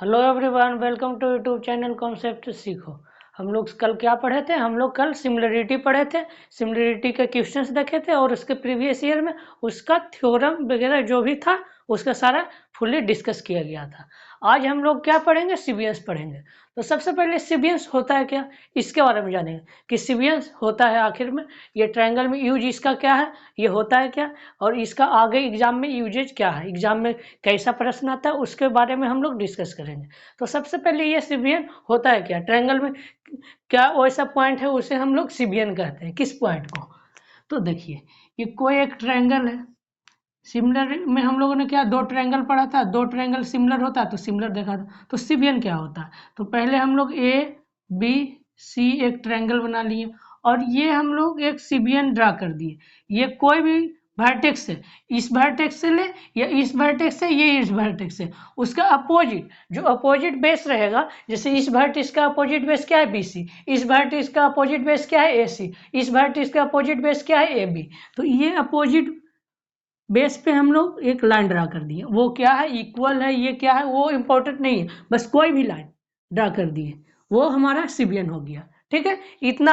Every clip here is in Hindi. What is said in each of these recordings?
Hello everyone, welcome to YouTube channel concept सीखो। हम लोग कल क्या पढ़े थे? हम लोग कल सिमिलरिटी पढ़े थे। सिमिलरिटी के क्वेश्चंस देखे थे और उसके प्रीवियस ईयर में उसका थ्योरम वगैरह जो भी था उसका सारा फुल्ली डिस्कस किया गया था। आज हम लोग क्या पढ़ेंगे? सिबियंस पढ़ेंगे। तो सबसे पहले सिबियंस होता है क्या, इसके बारे में जानेंगे कि सिबियंस होता है आखिर में, ये ट्रायंगल में यूज इसका क्या है, ये होता है क्या, और इसका आगे एग्जाम में यूजेज क्या है, एग्जाम में कैसा प्रश्न आता है उसके बारे में हम लोग डिस्कस करेंगे। तो सबसे पहले ये सिबियन होता है क्या, ट्रायंगल में क्या वैसा पॉइंट है उसे हम लोग सिबियन कहते हैं। किस पॉइंट को? तो देखिए, ये कोई एक ट्रायंगल है। सिमिलर में हम लोगों ने क्या, दो ट्रायंगल पढ़ा था, दो ट्रायंगल सिमिलर होता है तो सिमिलर देखा था। तो सिबियन क्या होता है? तो पहले हम लोग ए बी सी एक ट्रायंगल बना लिए और ये हम लोग एक सिबियन ड्रा कर दिए। ये कोई भी वर्टेक्स है, इस वर्टेक्स से ले या इस वर्टेक्स से, ये इस वर्टेक्स से, उसका अपोजिट जो अपोजिट बेस रहेगा, जैसे इस वर्टेक्स का अपोजिट बेस क्या है, बी सी, इस वर्टेक्स का अपोजिट बेस क्या है, ए सी, इस वर्टेक्स का अपोजिट बेस क्या है, ए बी। तो ये अपोजिट बेस पे हम लोग एक लाइन ड्रा कर दिए। वो क्या है, इक्वल है, ये क्या है वो इंपॉर्टेंट नहीं है, बस कोई भी लाइन ड्रा कर दिए, वो हमारा सिबियन हो गया। ठीक है, इतना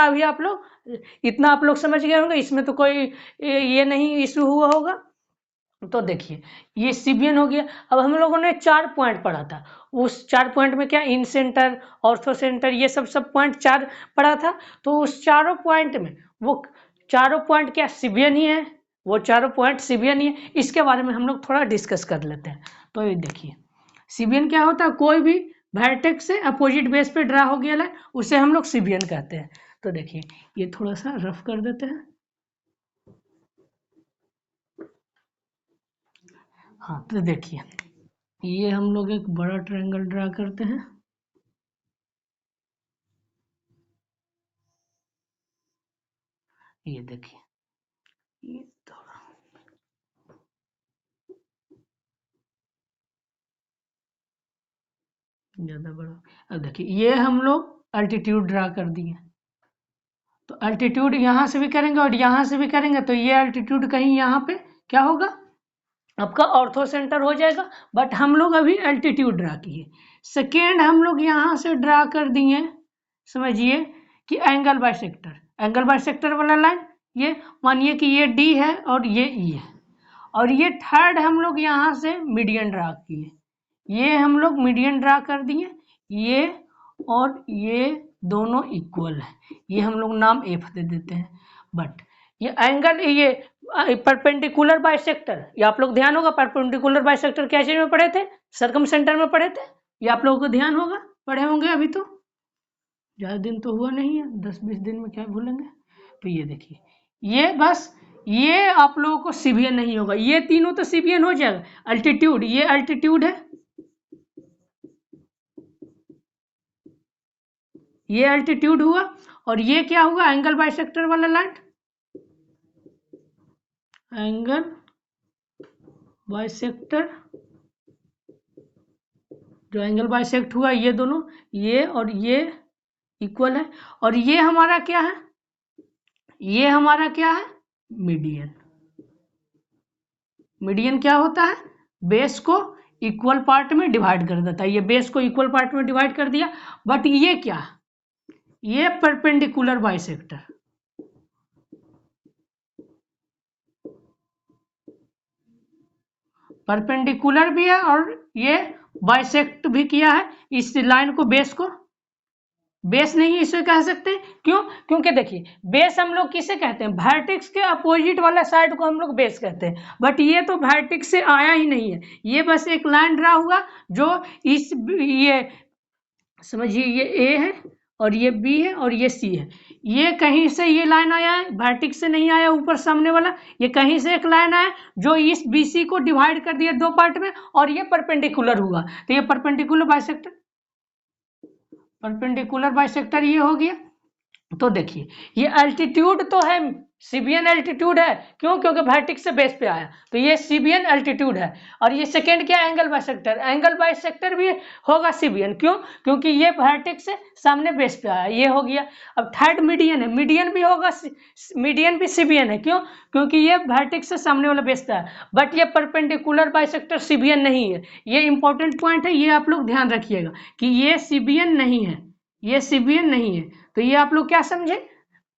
आप लोग समझ गए होंगे, इसमें तो कोई ये नहीं इशू हुआ होगा। तो देखिए, ये सिबियन हो गया। अब हम लोगों ने 4 पॉइंट पढ़ा था। उस 4 पॉइंट में क्या, इन सेंटर, ऑर्थो सेंटर, ये सब पॉइंट 4 पढ़ा था। तो उस चारों पॉइंट में वो चारों पॉइंट क्या सिबियन ही है, वो चारों पॉइंट सिबियन ही है। इसके बारे में हम लोग थोड़ा डिस्कस कर लेते हैं। तो ये देखिए, सिबियन क्या होता है, कोई भी वर्टेक्स से अपोजिट बेस पे ड्रा हो गया है, उसे हम लोग सिबियन कहते हैं। तो देखिए, ये थोड़ा सा रफ कर देते हैं। हाँ, तो देखिए, ये हम लोग एक बड़ा ट्रायंगल ड्रा करते हैं। ये देखिए, ये थोड़ा ज्यादा बड़ा। अब देखिए, ये हम लोग अल्टीट्यूड ड्रा कर दिए। तो अल्टीट्यूड यहाँ से भी करेंगे और यहाँ से भी करेंगे, तो ये अल्टीट्यूड कहीं यहाँ पे क्या होगा, आपका ऑर्थो सेंटर हो जाएगा। बट हम लोग अभी अल्टीट्यूड ड्रा किए। सेकेंड हम लोग यहाँ से ड्रा कर दिए, समझिए कि angle by sector, angle by sector वाला लाइन। ये मानिए कि ये डी है और ये ई है, और ये थर्ड हम लोग यहाँ से मीडियन ड्रा किए। ये हम लोग मीडियन ड्रा कर दिए, ये और ये दोनों इक्वल है, ये हम लोग नाम एफ दे देते हैं। बट ये एंगल, ये परपेंडिकुलर बाइसेक्टर, ये आप लोग ध्यान होगा, परपेंडिकुलर बाइसेक्टर क्या चीज में पढ़े थे, सरकम सेंटर में पढ़े थे। ये आप लोगों को ध्यान होगा, पढ़े होंगे। अभी तो ज़्यादा दिन तो हुआ नहीं है, 10-20 दिन में क्या भूलेंगे। तो ये देखिए, ये बस ये आप लोगों को सिबियन नहीं होगा, ये तीनों तो सिबियन हो जाएगा। अल्टीट्यूड, ये अल्टीट्यूड है, ये अल्टीट्यूड हुआ, और ये क्या हुआ, एंगल बाइसेक्टर वाला लाइन, एंगल बाइसेक्टर, जो एंगल बाइसेक्ट हुआ, ये दोनों, ये और ये इक्वल है। और ये हमारा क्या है, ये हमारा क्या है, मीडियन। मीडियन क्या होता है, बेस को इक्वल पार्ट में डिवाइड कर देता है। ये बेस को इक्वल पार्ट में डिवाइड कर दिया। बट ये क्या, ये परपेंडिकुलर बाइसेक्टर, परपेंडिकुलर भी है और ये बाइसेक्ट भी किया है इस लाइन को, बेस को। बेस नहीं इसे कह सकते, क्यों? क्योंकि देखिए, बेस हम लोग किसे कहते हैं, वर्टेक्स के अपोजिट वाला साइड को हम लोग बेस कहते हैं। बट ये तो वर्टेक्स से आया ही नहीं है, ये बस एक लाइन ड्रा हुआ जो इस, ये समझिए, ये ए है और ये बी है और ये सी है। ये कहीं से ये लाइन आया है, वर्टेक्स से नहीं आया ऊपर सामने वाला, ये कहीं से एक लाइन आया जो इस बी सी को डिवाइड कर दिया दो पार्ट में, और ये परपेंडिकुलर हुआ। तो ये परपेंडिकुलर बाइसेक्टर, परपेंडिकुलर बाइसेक्टर ये हो गया। तो देखिए ये एल्टीट्यूड तो है, सीबीएन एल्टीट्यूड है, क्यों? क्योंकि वर्टेक्स से बेस पे आया, तो ये सीबीएन एल्टीट्यूड है। और ये सेकंड क्या, एंगल बाइसेक्टर, एंगल बाइसेक्टर भी होगा सीबीएन, क्यों? क्योंकि ये वर्टेक्स से सामने बेस पे आया, ये हो गया। अब थर्ड मीडियन है, मीडियन भी होगा, मीडियन भी सीबीएन है, क्यों? क्योंकि ये वर्टेक्स से सामने वाला बेस पे आया, बट ये परपेंडिकुलर बाइसेक्टर सीबीएन नहीं है। ये इंपॉर्टेंट पॉइंट है, ये आप लोग ध्यान रखिएगा कि ये सीबीएन नहीं है, ये सीबीएन नहीं है। तो ये आप लोग क्या समझे?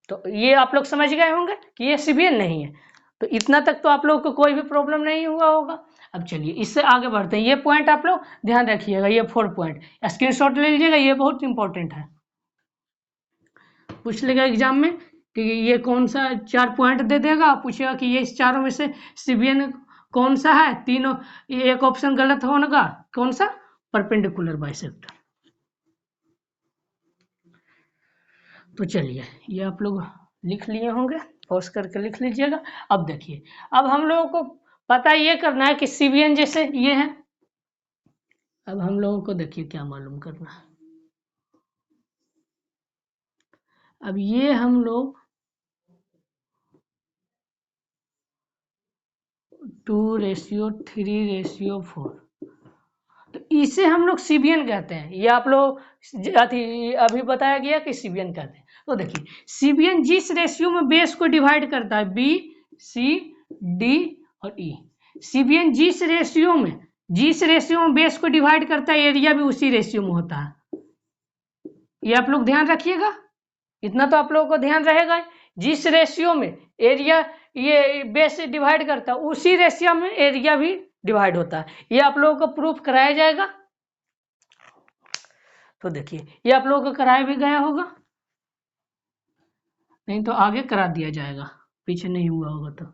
तो ये आप लोग समझ गए होंगे कि ये सीबीएन नहीं है। तो इतना तक तो आप लोग को कोई भी प्रॉब्लम नहीं हुआ होगा। अब चलिए इससे आगे बढ़ते हैं, ये पॉइंट आप लोग ध्यान रखिएगा, ये 4 पॉइंट स्क्रीनशॉट ले लीजिएगा, ये बहुत इंपॉर्टेंट है। पूछ लेगा एग्जाम में कि ये कौन सा 4 पॉइंट दे देगा, पूछेगा कि ये इस चारों में से सीबीएन कौन सा है, तीनों, एक ऑप्शन गलत होगा, कौन सा? Perpendicular bisector. तो चलिए ये आप लोग लिख लिए होंगे, पॉज करके लिख लीजिएगा। अब देखिए, अब हम लोगों को पता ये करना है कि सीबीएन जैसे ये है। अब हम लोगों को देखिए क्या मालूम करना है। अब ये हम लोग 2:3:4, तो इसे हम लोग सीबीएन कहते हैं। ये आप लोग अभी बताया गया कि सीबीएन कहते हैं। तो देखिए सीबीएन जिस रेशियो में बेस को डिवाइड करता है, बी, सी, डी और ई, सीबीएन जिस रेशियो में बेस को डिवाइड करता है, एरिया भी उसी रेशियो में होता है। ये आप लोग ध्यान रखिएगा, इतना तो आप लोगों को ध्यान रहेगा। जिस रेशियो में एरिया ये बेस डिवाइड करता है, उसी रेशियो में एरिया भी डिवाइड होता है। ये आप लोगों को प्रूफ कराया जाएगा। तो देखिए ये आप लोगों को कराया भी गया होगा, नहीं तो आगे करा दिया जाएगा, पीछे नहीं हुआ होगा तो।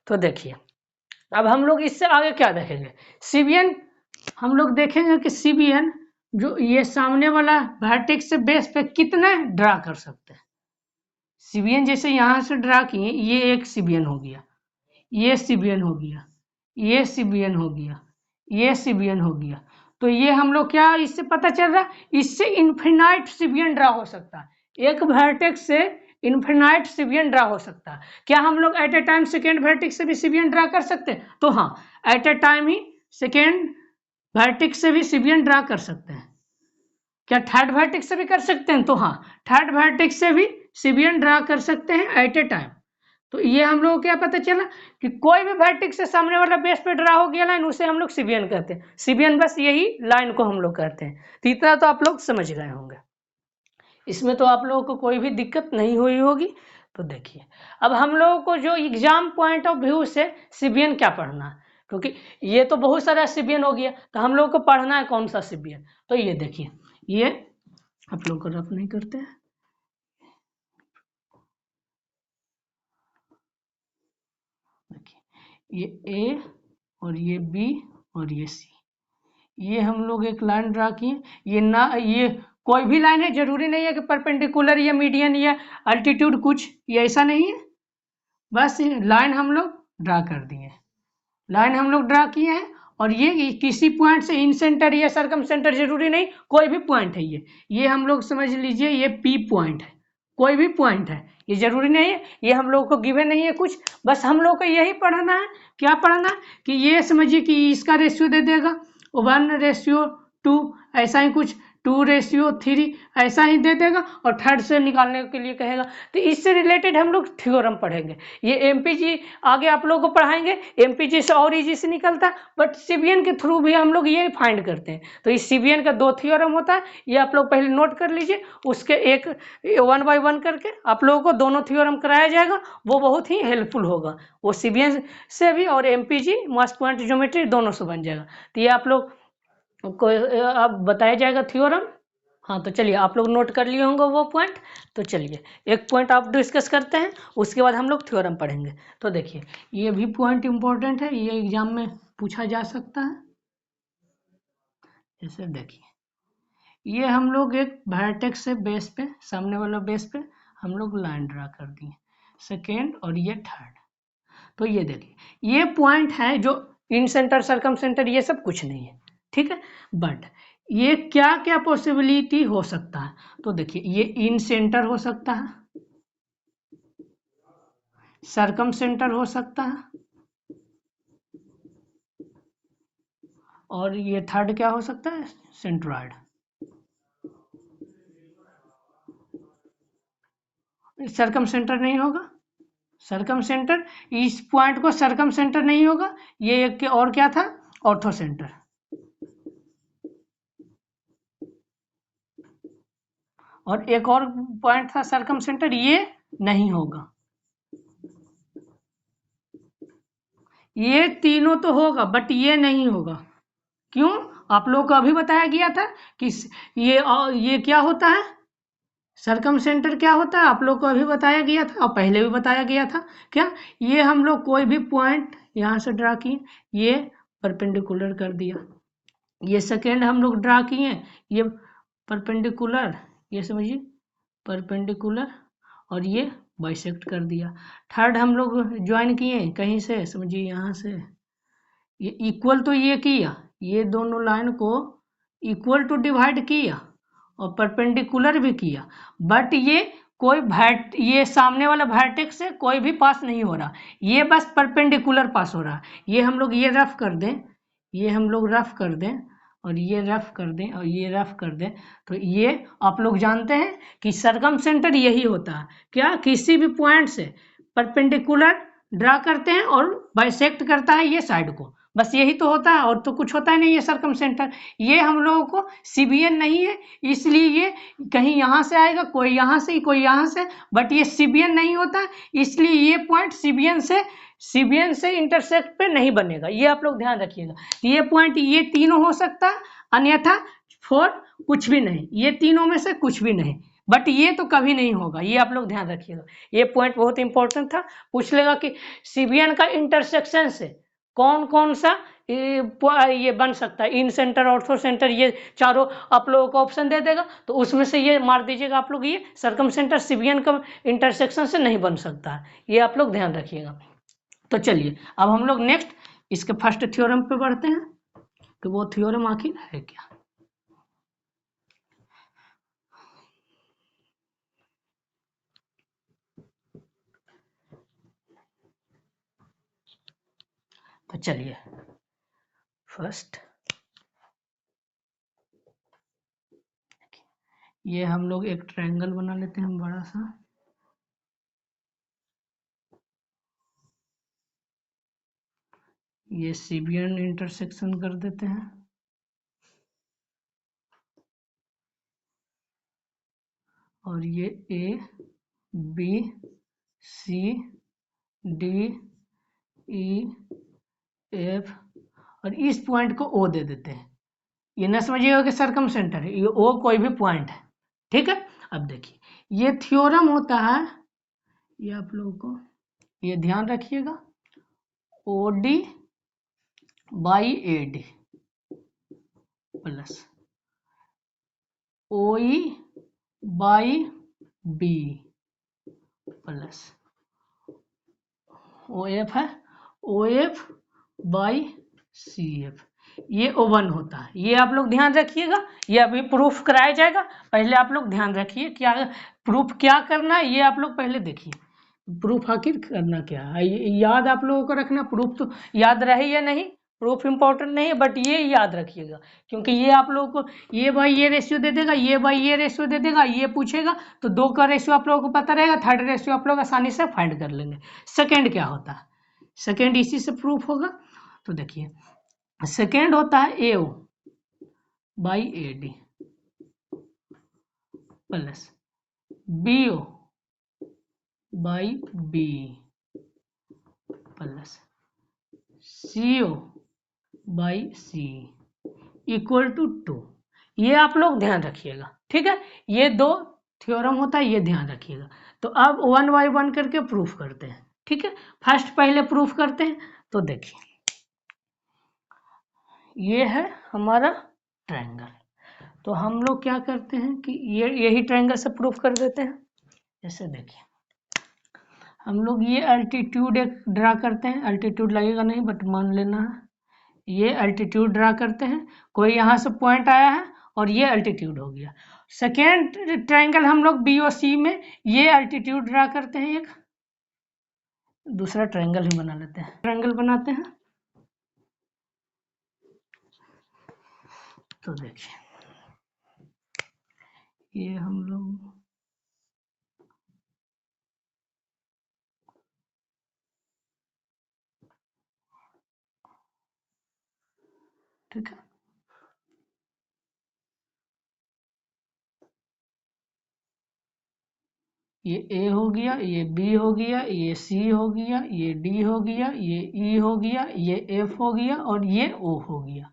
तो देखिए अब हम लोग इससे आगे क्या देखेंगे, सीबीएन हम लोग देखेंगे कि सीबीएन जो ये सामने वाला वर्टेक्स से बेस पे कितना ड्रा कर सकते हैं। सीबीएन जैसे यहां से ड्रा किए, ये एक सीबीएन हो गया, ये सीबीएन हो गया, ये सीबीएन हो गया, ये सीबीएन हो गया। तो ये हम लोग क्या इससे पता चल रहा है, इससे इन्फिनाइट सीबीएन ड्रा हो सकता है, एक वर्टेक्स से इन्फिनाइट सीबीएन ड्रा हो सकता है। क्या हम लोग at a time second vertex से भी सीबीएन ड्रा कर सकते हैं? तो हाँ, एट ए टाइम ही सेकेंड वर्टेक्स से भी सीबीएन ड्रा कर सकते हैं। क्या थर्ड वर्टेक्स से भी कर सकते हैं? तो हाँ, थर्ड वर्टेक्स से भी सीबीएन ड्रा कर सकते हैं एट ए टाइम। तो ये हम लोग को क्या पता चला कि कोई भी वर्टेक्स से सामने वाला बेस पे ड्रा हो गया लाइन, उसे हम लोग सीबीएन कहते हैं। सीबीएन बस यही लाइन को हम लोग कहते हैं। तो इतना तो आप लोग समझ गए होंगे, इसमें तो आप लोगों को कोई भी दिक्कत नहीं हुई होगी। तो देखिए अब हम लोगों को जो एग्जाम पॉइंट ऑफ व्यू से सीबीएन क्या पढ़ना है, क्योंकि ये तो बहुत सारा सीबीएन हो गया, तो हम लोग को पढ़ना है कौन सा सीबीएन। तो ये देखिए, ये आप लोग को रफ नहीं करते हैं, देखिए ये ए और ये बी और ये सी, ये हम लोग एक लाइन ड्रा किए। ये ना, ये कोई भी लाइन है, जरूरी नहीं है कि परपेंडिकुलर या मीडियन या अल्टीट्यूड कुछ, ये ऐसा नहीं है, बस लाइन हम लोग ड्रा कर दिए, लाइन हम लोग ड्रा किए हैं। और ये किसी पॉइंट से इन सेंटर या सरकम सेंटर जरूरी नहीं, कोई भी पॉइंट है, ये हम लोग समझ लीजिए ये पी पॉइंट है, कोई भी पॉइंट है, ये जरूरी नहीं है, ये हम लोग को गिवन नहीं है कुछ, बस हम लोग को यही पढ़ना है। क्या पढ़ना है कि ये समझिए कि इसका रेशियो दे देगा 1:2, ऐसा ही कुछ 2:3 ऐसा ही दे देगा, और थर्ड से निकालने के लिए कहेगा। तो इससे रिलेटेड हम लोग थ्योरम पढ़ेंगे। ये एमपीजी आगे आप लोगों को पढ़ाएंगे, एमपीजी से और इजी से निकलता है, बट सीबीएन के थ्रू भी हम लोग ये फाइंड करते हैं। तो इस सीबीएन का 2 थ्योरम होता है, ये आप लोग पहले नोट कर लीजिए, उसके एक 1 बाय 1 करके आप लोगों को दोनों थ्योरम कराया जाएगा, वो बहुत ही हेल्पफुल होगा। वो सीबीएन से भी और एमपीजी मास पॉइंट ज्योमेट्री दोनों से बन जाएगा। तो ये आप लोग को अब बताया जाएगा थ्योरम। हाँ तो चलिए आप लोग नोट कर लिए होंगे वो पॉइंट। तो चलिए एक पॉइंट आप डिस्कस करते हैं, उसके बाद हम लोग थ्योरम पढ़ेंगे। तो देखिए ये भी पॉइंट इंपॉर्टेंट है, ये एग्जाम में पूछा जा सकता है। जैसे देखिए ये हम लोग एक वर्टेक्स से बेस पे, सामने वाला बेस पे हम लोग लाइन ड्रा कर दिए, सेकेंड और ये थर्ड। तो ये देखिए ये पॉइंट है जो इन सेंटर सरकम सेंटर ये सब कुछ नहीं है, ठीक है। बट ये क्या क्या पॉसिबिलिटी हो सकता है, तो देखिए ये इन सेंटर हो सकता है, सरकम सेंटर हो सकता है, और ये थर्ड क्या हो सकता है, सेंट्रॉइड। सरकम सेंटर नहीं होगा, सरकम सेंटर, इस पॉइंट को सरकम सेंटर नहीं होगा। ये एक और क्या था, ऑर्थो सेंटर। और एक और पॉइंट था सरकम सेंटर, ये नहीं होगा। ये तीनों तो होगा बट ये नहीं होगा। क्यों, आप लोगों को अभी बताया गया था कि ये क्या होता है, सरकम सेंटर क्या होता है, आप लोग को अभी बताया गया था और पहले भी बताया गया था। क्या, ये हम लोग कोई भी पॉइंट यहाँ से ड्रा किए, ये परपेंडिकुलर कर दिया, ये सेकेंड हम लोग ड्रा किए, ये परपेंडिकुलर, ये समझिए परपेंडिकुलर, और ये बाइसेक्ट कर दिया। थर्ड हम लोग ज्वाइन किए कहीं से, समझिए यहाँ से, ये इक्वल तो ये किया, ये दोनों लाइन को इक्वल टू डिवाइड किया और परपेंडिकुलर भी किया, बट ये कोई ये सामने वाला वर्टेक्स से कोई भी पास नहीं हो रहा, ये बस परपेंडिकुलर पास हो रहा। ये हम लोग ये रफ कर दें, ये हम लोग रफ कर दें, और ये रफ कर दें, और ये रफ कर दें, तो ये आप लोग जानते हैं कि सरकम सेंटर यही होता है, क्या, किसी भी पॉइंट से परपेंडिकुलर ड्रा करते हैं और बाइसेक्ट करता है ये साइड को, बस यही तो होता है, और तो कुछ होता ही नहीं है सरकम सेंटर। ये हम लोगों को सीबीएन नहीं है, इसलिए ये कहीं यहाँ से आएगा, कोई यहाँ से, कोई यहाँ से, बट ये सीबीएन नहीं होता, इसलिए ये पॉइंट सीबीएन से इंटरसेक्ट पे नहीं बनेगा, ये आप लोग ध्यान रखिएगा। ये पॉइंट ये तीनों हो सकता है, अन्यथा फोर कुछ भी नहीं, ये तीनों में से कुछ भी नहीं, बट ये तो कभी नहीं होगा, ये आप लोग ध्यान रखिएगा। ये पॉइंट बहुत इंपॉर्टेंट था, पूछ लेगा कि सीबीएन का इंटरसेक्शन से कौन कौन सा ये बन सकता है, इन सेंटर, ऑर्थो सेंटर, ये चारों आप लोगों को ऑप्शन दे देगा, तो उसमें से ये मार दीजिएगा आप लोग, ये सरकम सेंटर सीबीएन का इंटरसेक्शन से नहीं बन सकता है, ये आप लोग ध्यान रखिएगा। तो चलिए अब हम लोग नेक्स्ट इसके फर्स्ट थ्योरम पे बढ़ते हैं कि वो थ्योरम आखिर है क्या। तो चलिए फर्स्ट ये हम लोग एक ट्रायंगल बना लेते हैं बड़ा सा, ये सीबीएन इंटरसेक्शन कर देते हैं, और ये A B C D E F, और इस पॉइंट को ओ दे देते हैं। ये न समझिएगा कि सरकम सेंटर है, ये ओ कोई भी पॉइंट है, ठीक है। अब देखिए ये थ्योरम होता है, ये आप लोगों को ये ध्यान रखिएगा, O D by A D plus O E by B plus O F है, O F by C F, ये ओवन होता है, ये आप लोग ध्यान रखिएगा, ये अभी प्रूफ कराया जाएगा, पहले आप लोग ध्यान रखिए क्या प्रूफ क्या करना है, ये आप लोग पहले देखिए प्रूफ आखिर करना क्या है, याद आप लोगों को रखना, प्रूफ तो याद रहे या नहीं, प्रूफ इंपॉर्टेंट नहीं है, बट ये याद रखिएगा, क्योंकि ये आप लोगों को ये बाई ये रेशियो दे देगा, ये बाई ये रेशियो दे देगा, ये पूछेगा तो दो का रेशियो आप लोगों को पता रहेगा, थर्ड रेशियो आप लोग आसानी से फाइंड कर लेंगे। सेकेंड क्या होता है, सेकेंड इसी से प्रूफ होगा, तो देखिए सेकेंड होता है A O by A D plus B O by B plus C O by C equal to 2, ये आप लोग ध्यान रखिएगा, ठीक है। ये दो थ्योरम होता है, ये ध्यान रखिएगा। तो अब वन बाई वन करके प्रूफ करते हैं, ठीक है। फर्स्ट पहले प्रूफ करते हैं, तो देखिए ये है हमारा ट्रायंगल, तो हम लोग क्या करते हैं कि यही ट्रायंगल से प्रूफ कर देते हैं। जैसे देखिए हम लोग ये अल्टीट्यूड एक ड्रा करते हैं, अल्टीट्यूड लगेगा नहीं बट मान लेना है, ये अल्टीट्यूड ड्रा करते हैं, कोई यहाँ से पॉइंट आया है और ये अल्टीट्यूड हो गया। सेकेंड ट्रायंगल हम लोग BOC में ये अल्टीट्यूड ड्रा करते हैं, एक दूसरा ट्रायंगल ही बना लेते हैं, ट्रायंगल बनाते हैं। तो देखिए ये हम लोग ठीक है, ये A हो गया, ये B हो गया, ये C हो गया, ये D हो गया, ये E हो गया, ये F हो गया और ये O हो गया।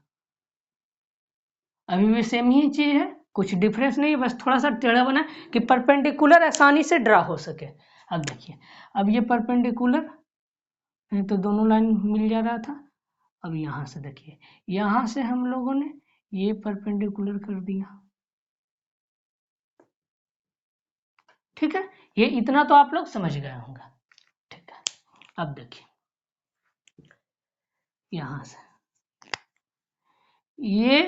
अभी भी सेम ही चीज है, कुछ डिफरेंस नहीं, बस थोड़ा सा टेढ़ा बना कि परपेंडिकुलर आसानी से ड्रा हो सके। अब देखिए, अब ये परपेंडिकुलर तो दोनों लाइन मिल जा रहा था। अब यहाँ से देखिए, यहाँ से हम लोगों ने ये परपेंडिकुलर कर दिया, ठीक है, ये इतना तो आप लोग समझ गए होंगे, ठीक है। अब देखिए यहाँ से ये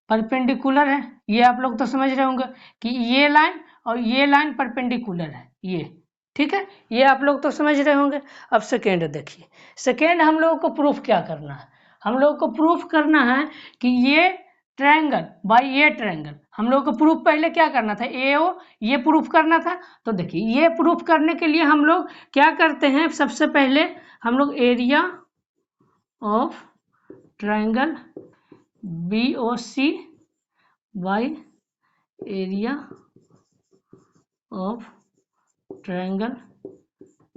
परपेंडिकुलर है, ये आप लोग तो समझ रहे होंगे कि ये लाइन और ये लाइन परपेंडिकुलर है, ये ठीक है, ये आप लोग तो समझ रहे होंगे। अब सेकेंड देखिए, सेकेंड हम लोगों को प्रूफ क्या करना है, हम लोगों को प्रूफ करना है कि ये ट्रायंगल बाय ये ट्रायंगल, हम लोगों को प्रूफ पहले क्या करना था, AO ये प्रूफ करना था। तो देखिए ये प्रूफ करने के लिए हम लोग क्या करते हैं, सबसे पहले हम लोग area of triangle BOC by area of triangle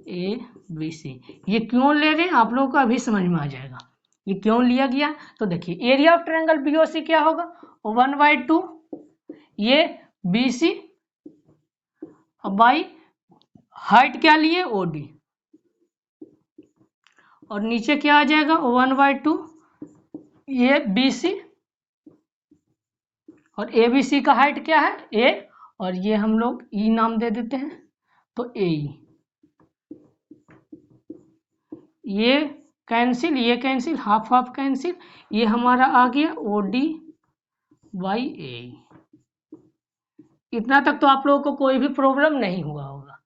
ABC, ये क्यों ले रहे हैं आप लोगों को अभी समझ में आ जाएगा ये क्यों लिया गया। तो देखिए एरिया ऑफ ट्रायंगल BOC क्या होगा, 1/2 ये BC बाई हाइट क्या लिए OD, और नीचे क्या आ जाएगा 1/2 ये BC और ABC का हाइट क्या है A, और ये हम लोग E नाम दे देते हैं, तो AE, ये कैंसिल, ये कैंसिल, हाफ हाफ कैंसिल, ये हमारा आ गया OD बाई AE। इतना तक तो आप लोगों को कोई भी प्रॉब्लम नहीं हुआ होगा।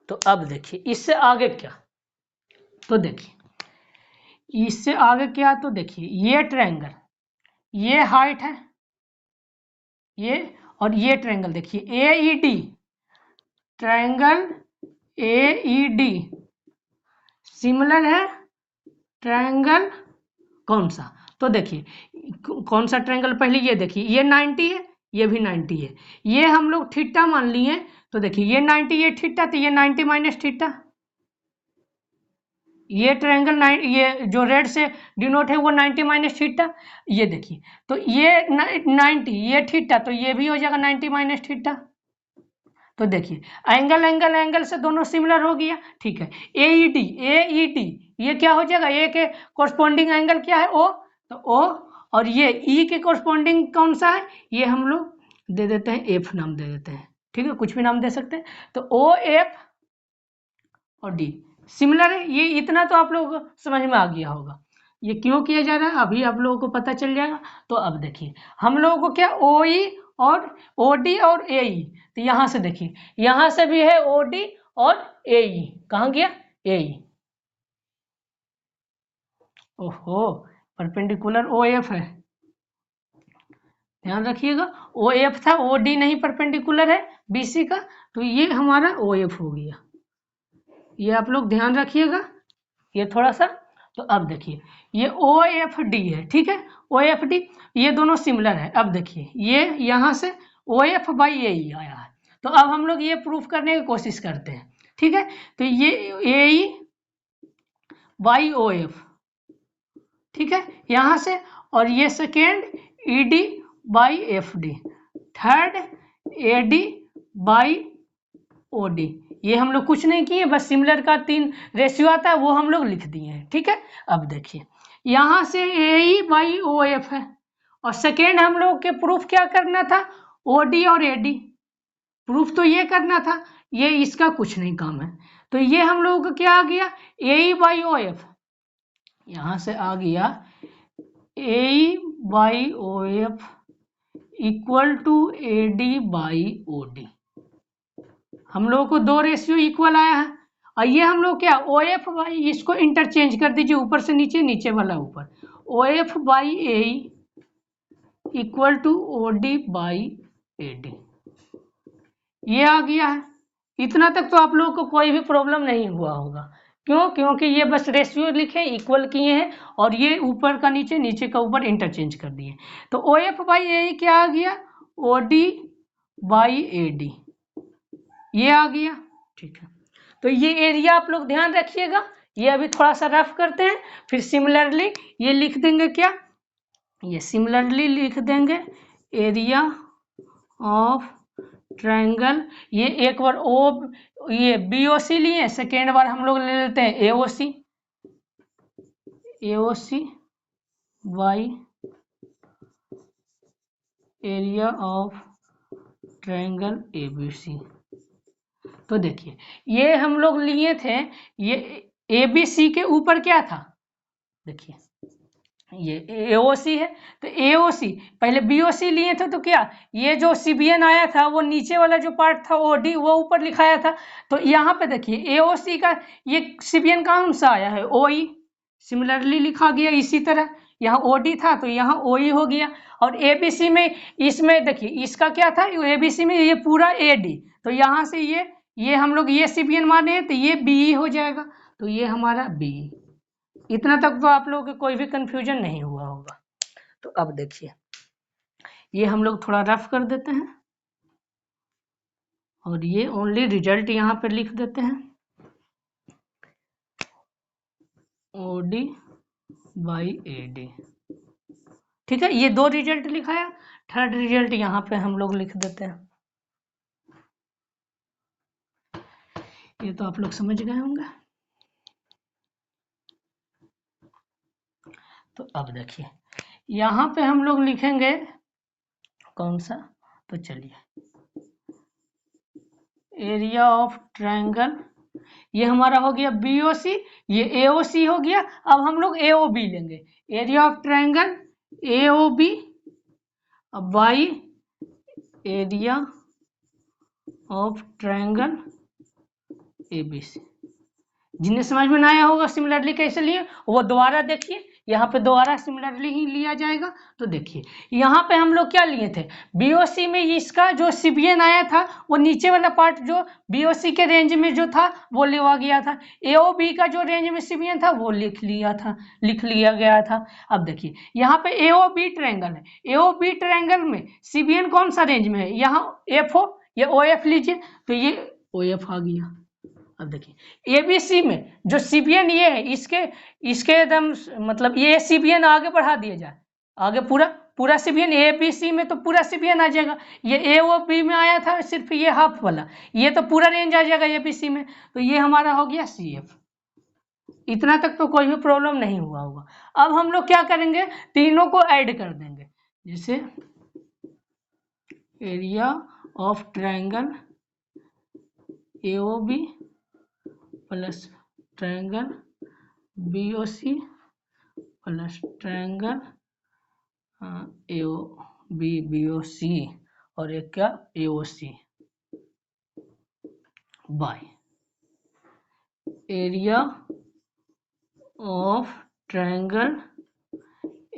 तो अब देखिए इससे आगे क्या, तो देखिए इससे आगे क्या, तो देखिए ये ट्रायंगल, ये हाइट है ये, और ये ट्रायंगल देखिए AED, ट्रायंगल AED सिमिलर है ट्रायंगल कौन सा, तो देखिए कौन सा ट्रायंगल, पहले ये देखिए ये 90 है, ये भी 90 है, ये हम लोग थीटा मान लिए, तो देखिए ये 90 ये थीटा, तो ये 90 माइनस थीटा, ये ट्रायंगल ये जो रेड से डिनोट है वो 90 माइनस थीटा, ये देखिए तो ये 90 ये थीटा, तो ये भी हो जाएगा 90 माइनस थीटा। तो देखिए एंगल एंगल एंगल से दोनों सिमिलर हो गया, ठीक है। AED ये क्या हो जाएगा, ए के कोरस्पॉन्डिंग एंगल क्या है O, तो O, और ये E के कोरस्पॉन्डिंग कौन सा है, ये हम लोग दे देते हैं F नाम दे देते हैं, ठीक है, कुछ भी नाम दे सकते हैं। तो OF और D सिमिलर है, ये इतना तो आप लोगों को समझ में आ गया होगा, ये क्यों किया जा रहा है अभी आप लोगों को पता चल जाएगा। तो अब देखिए हम लोगों को क्या OE और OD और AE, तो यहाँ से देखिए यहाँ से भी है OD और AE, कहाँ गया AE, ओहो परपेंडिकुलर OF है, ध्यान रखिएगा OF था, OD नहीं परपेंडिकुलर है BC का, तो ये हमारा OF हो गया, ये आप लोग ध्यान रखिएगा ये थोड़ा सा। तो अब देखिए ये OFD है, ठीक है, OFD ये दोनों सिमिलर है। अब देखिए ये यहाँ से OF बाई AE आया है, तो अब हम लोग ये प्रूफ करने की कोशिश करते हैं, ठीक है। तो ये AE बाई OF, ठीक है यहाँ से, और ये second ED by FD, third AD by OD, ये हम लोग कुछ नहीं किए, बस सिमिलर का 3 रेशियो आता है वो हम लोग लिख दिए हैं, ठीक है। अब देखिए यहाँ से AE बाई OF है, और सेकेंड हम लोग के प्रूफ क्या करना था OD और AD, प्रूफ तो ये करना था, ये इसका कुछ नहीं काम है। तो ये हम लोगों का क्या आ गया, ए बाई ओ एफ, यहां से आ गया A by O F equal to A D by O D. हम लोगों को दो रेशियो इक्वल आया है, और ये हम लोग क्या ओ एफ बाई, इसको इंटरचेंज कर दीजिए, ऊपर से नीचे, नीचे वाला ऊपर, O F by A equal to O D by A D, ये आ गया है। इतना तक तो आप लोगों को कोई भी प्रॉब्लम नहीं हुआ होगा। क्यों? क्योंकि ये बस रेशियो लिखे, इक्वल किए हैं, और ये ऊपर का नीचे, नीचे का ऊपर इंटरचेंज कर दिए। तो ओ एफ बाई ए क्या आ गया, O D by A D, ये आ गया। ठीक है, तो ये एरिया आप लोग ध्यान रखिएगा। ये अभी थोड़ा सा रफ करते हैं, फिर सिमिलरली ये लिख देंगे क्या, ये सिमिलरली लिख देंगे एरिया ऑफ ट्रायंगल। ये एक बार ओ, ये बी ओ सी लिए, सेकेंड बार हम लोग ले लेते हैं A O C, A O C by area of triangle A B C. तो देखिए ये हम लोग लिए थे, ये ए बी सी के ऊपर क्या था, देखिए ये एओसी है, तो एओसी पहले बीओसी लिए थे, तो क्या ये जो सीबीएन आया था वो नीचे वाला जो पार्ट था ओडी वो ऊपर लिखाया था। तो यहाँ पे देखिए एओसी का ये सीबीएन कौन सा आया है, ओई, सिमिलरली लिखा गया इसी तरह। यहाँ ओडी था तो यहाँ ओई हो गया, और एबीसी में, इसमें देखिए इसका क्या था, एबीसी में ये पूरा एडी, तो यहाँ से ये हम लोग ये सीबीएन माने हैं, तो ये बीई हो जाएगा, तो ये हमारा बीई। इतना तक तो आप लोगों को कोई भी कंफ्यूजन नहीं हुआ होगा। तो अब देखिए ये हम लोग थोड़ा रफ कर देते हैं, और ये ओनली रिजल्ट यहाँ पे लिख देते हैं, O D by A D. ठीक है, ये दो रिजल्ट लिखाया, थर्ड रिजल्ट यहाँ पे हम लोग लिख देते हैं। ये तो आप लोग समझ गए होंगे। तो अब देखिए यहाँ पे हम लोग लिखेंगे कौन सा, तो चलिए एरिया ऑफ ट्रायंगल, ये हमारा हो गया बीओसी, ये एओसी हो गया। अब हम लोग एओबी लेंगे, area of triangle AOB by area of triangle ABC. जिन्हें समझ में ना आया होगा सिमिलरली कैसे लिए, वो दोबारा देखिए, यहाँ पे दोबारा सिमिलरली ही लिया जाएगा। तो देखिए यहाँ पे हम लोग क्या लिए थे, बीओसी में इसका जो सीबीएन आया था वो नीचे वाला पार्ट जो बीओसी के रेंज में जो था वो लिया गया था, एओबी का जो रेंज में सीबीएन था वो लिख लिया गया था। अब देखिए यहाँ पे एओबी ट्रायंगल है, एओबी ट्रायंगल में सीबीएन कौन सा रेंज में है, यहाँ एफओ या ओएफ लीजिए, तो ये ओएफ आ गया। अब देखिए एबीसी में जो सीबीएन ये है, इसके एकदम मतलब ये सीबीएन आगे बढ़ा दिया जाए, आगे पूरा सीबीएन, एबीसी में तो पूरा सीबीएन आ जाएगा। ये ए ओ बी में आया था सिर्फ ये हाफ वाला, ये तो पूरा रेंज आ जाएगा एबीसी में, तो ये हमारा हो गया सी एफ। इतना तक तो कोई भी प्रॉब्लम नहीं हुआ होगा। अब हम लोग क्या करेंगे, तीनों को ऐड कर देंगे, जैसे area of triangle AOB plus triangle BOC plus triangle AOB BOC, और एक क्या AOC by area of triangle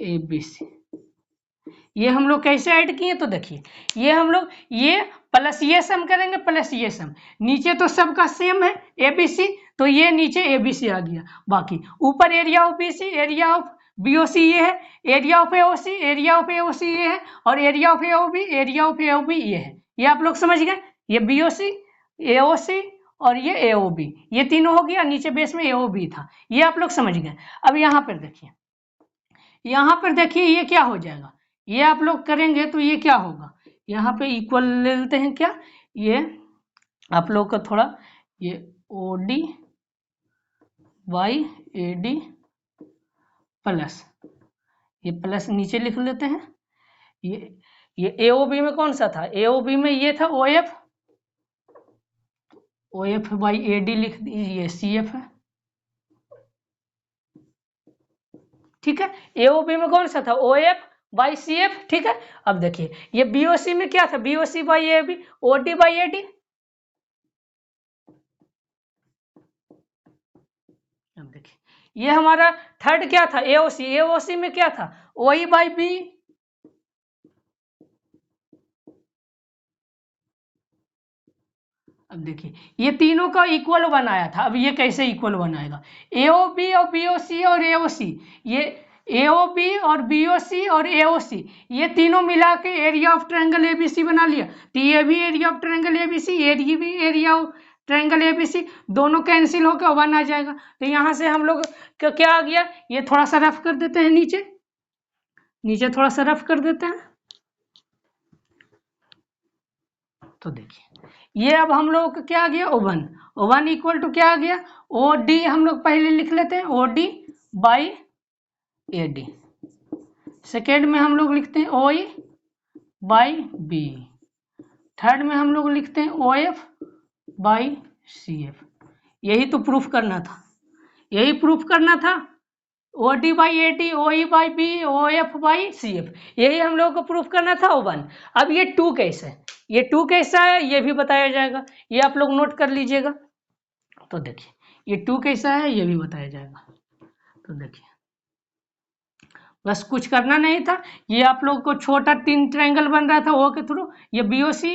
ABC. ये हम लोग कैसे ऐड किए, तो देखिए ये हम लोग ये प्लस ये सम करेंगे, प्लस ये सम, नीचे तो सबका सेम है एबीसी, तो ये नीचे एबीसी आ गया, बाकी ऊपर area of BC, area of BOC ये है, area of AOC, area of AOC ये है, और area of AOB, area of AOB ये है। ये आप लोग समझ गए, ये बीओसी, एओसी और ये एओबी, ये तीनों हो गया, नीचे बेस में एओबी था, ये आप लोग समझ गए। अब यहाँ पर देखिए, यहाँ पर देखिए ये क्या हो जाएगा, ये आप लोग करेंगे तो ये क्या होगा, यहाँ पे इक्वल ले लेते हैं क्या, ये आप लोग का थोड़ा ये O D by A D plus, ये प्लस नीचे लिख लेते हैं, ये एओबी में कौन सा था, एओबी में ये था O F, O F by A D लिख दीजिए, सी एफ है, ठीक है। एओबी में कौन सा था, O F by C F, ठीक है। अब देखिए ये बीओसी में क्या था, BOC by A B, O D by A D. अब देखिए ये हमारा थर्ड क्या था, एओसी, एओसी में क्या था, ओ ई बाई बी। अब देखिए ये तीनों का इक्वल बनाया था, अब ये कैसे इक्वल बनाएगा, एओ बी और बीओ सी और एओ सी, ये एओ बी और बीओ सी और एओ सी, ये तीनों मिला के एरिया ऑफ ट्रायंगल एबीसी बना लिया। तो ये भी एरिया ऑफ ट्रायंगल एबीसी, ये भी एरिया ऑफ ट्रायंगल एबीसी, दोनों कैंसिल होकर वन आ जाएगा। तो यहाँ से हम लोग क्या आ गया, ये थोड़ा सा रफ कर देते हैं, नीचे नीचे थोड़ा सा रफ कर देते हैं। तो देखिए ये अब हम लोग का क्या आ गया, ओवन, ओवन इक्वल टू क्या आ गया, ओ डी, हम लोग पहले लिख लेते हैं O D by A D. Second में हम लोग लिखते हैं O E by B. Third में हम लोग लिखते हैं O F by C F. यही तो प्रूफ करना था, यही प्रूफ करना था, O D by A D, O E by B, O F by C F, यही हम लोग को प्रूफ करना था, ओ वन। अब ये टू कैसे है, ये टू कैसा है ये भी बताया जाएगा, ये आप लोग नोट कर लीजिएगा। तो देखिए ये टू कैसा है ये भी बताया जाएगा। तो देखिए बस कुछ करना नहीं था, ये आप लोग को छोटा तीन ट्रायंगल बन रहा था ओ के थ्रू, ये बीओसी,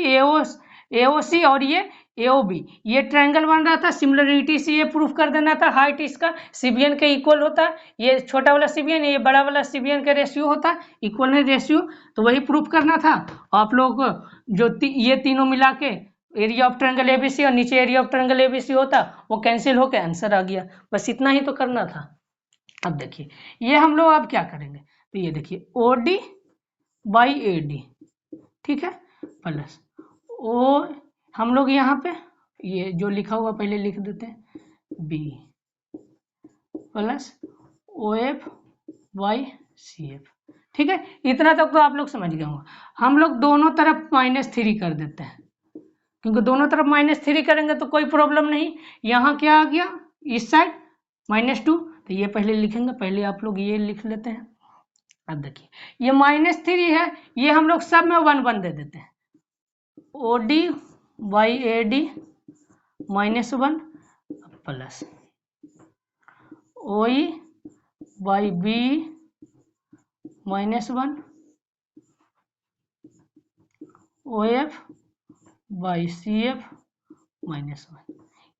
एओसी और ये एओबी, ये ट्रायंगल बन रहा था, सिमिलरिटी से ये प्रूफ कर देना था, हाइट इसका सीबीएन के इक्वल होता है, ये छोटा वाला सीबीएन ये बड़ा वाला सीबीएन का रेशियो होता है, इक्वल है रेशियो, तो वही प्रूफ करना था। आप लोग जो ये तीनों मिला के एरिया ऑफ ट्रायंगल एबीसी और नीचे एरिया ऑफ ट्रायंगल एबीसी होता, वो कैंसिल होकर आंसर आ गया, बस इतना ही तो करना था। अब देखिए ये हम लोग अब क्या करेंगे, तो ये देखिए O D by A D, ठीक है, प्लस ओ, हम लोग यहाँ पे ये जो लिखा हुआ पहले लिख देते हैं B, plus O F by C F, ठीक है। इतना तक तो आप लोग समझ गए होंगे। हम लोग दोनों तरफ -3 कर देते हैं, क्योंकि दोनों तरफ -3 करेंगे तो कोई प्रॉब्लम नहीं। यहाँ क्या आ गया, इस साइड -2, तो ये पहले लिखेंगे, पहले आप लोग ये लिख लेते हैं। अब देखिए ये -3 है, ये हम लोग सब में 1 दे देते हैं, O D by A D -1 plus O E by B -1 O F by C F -1,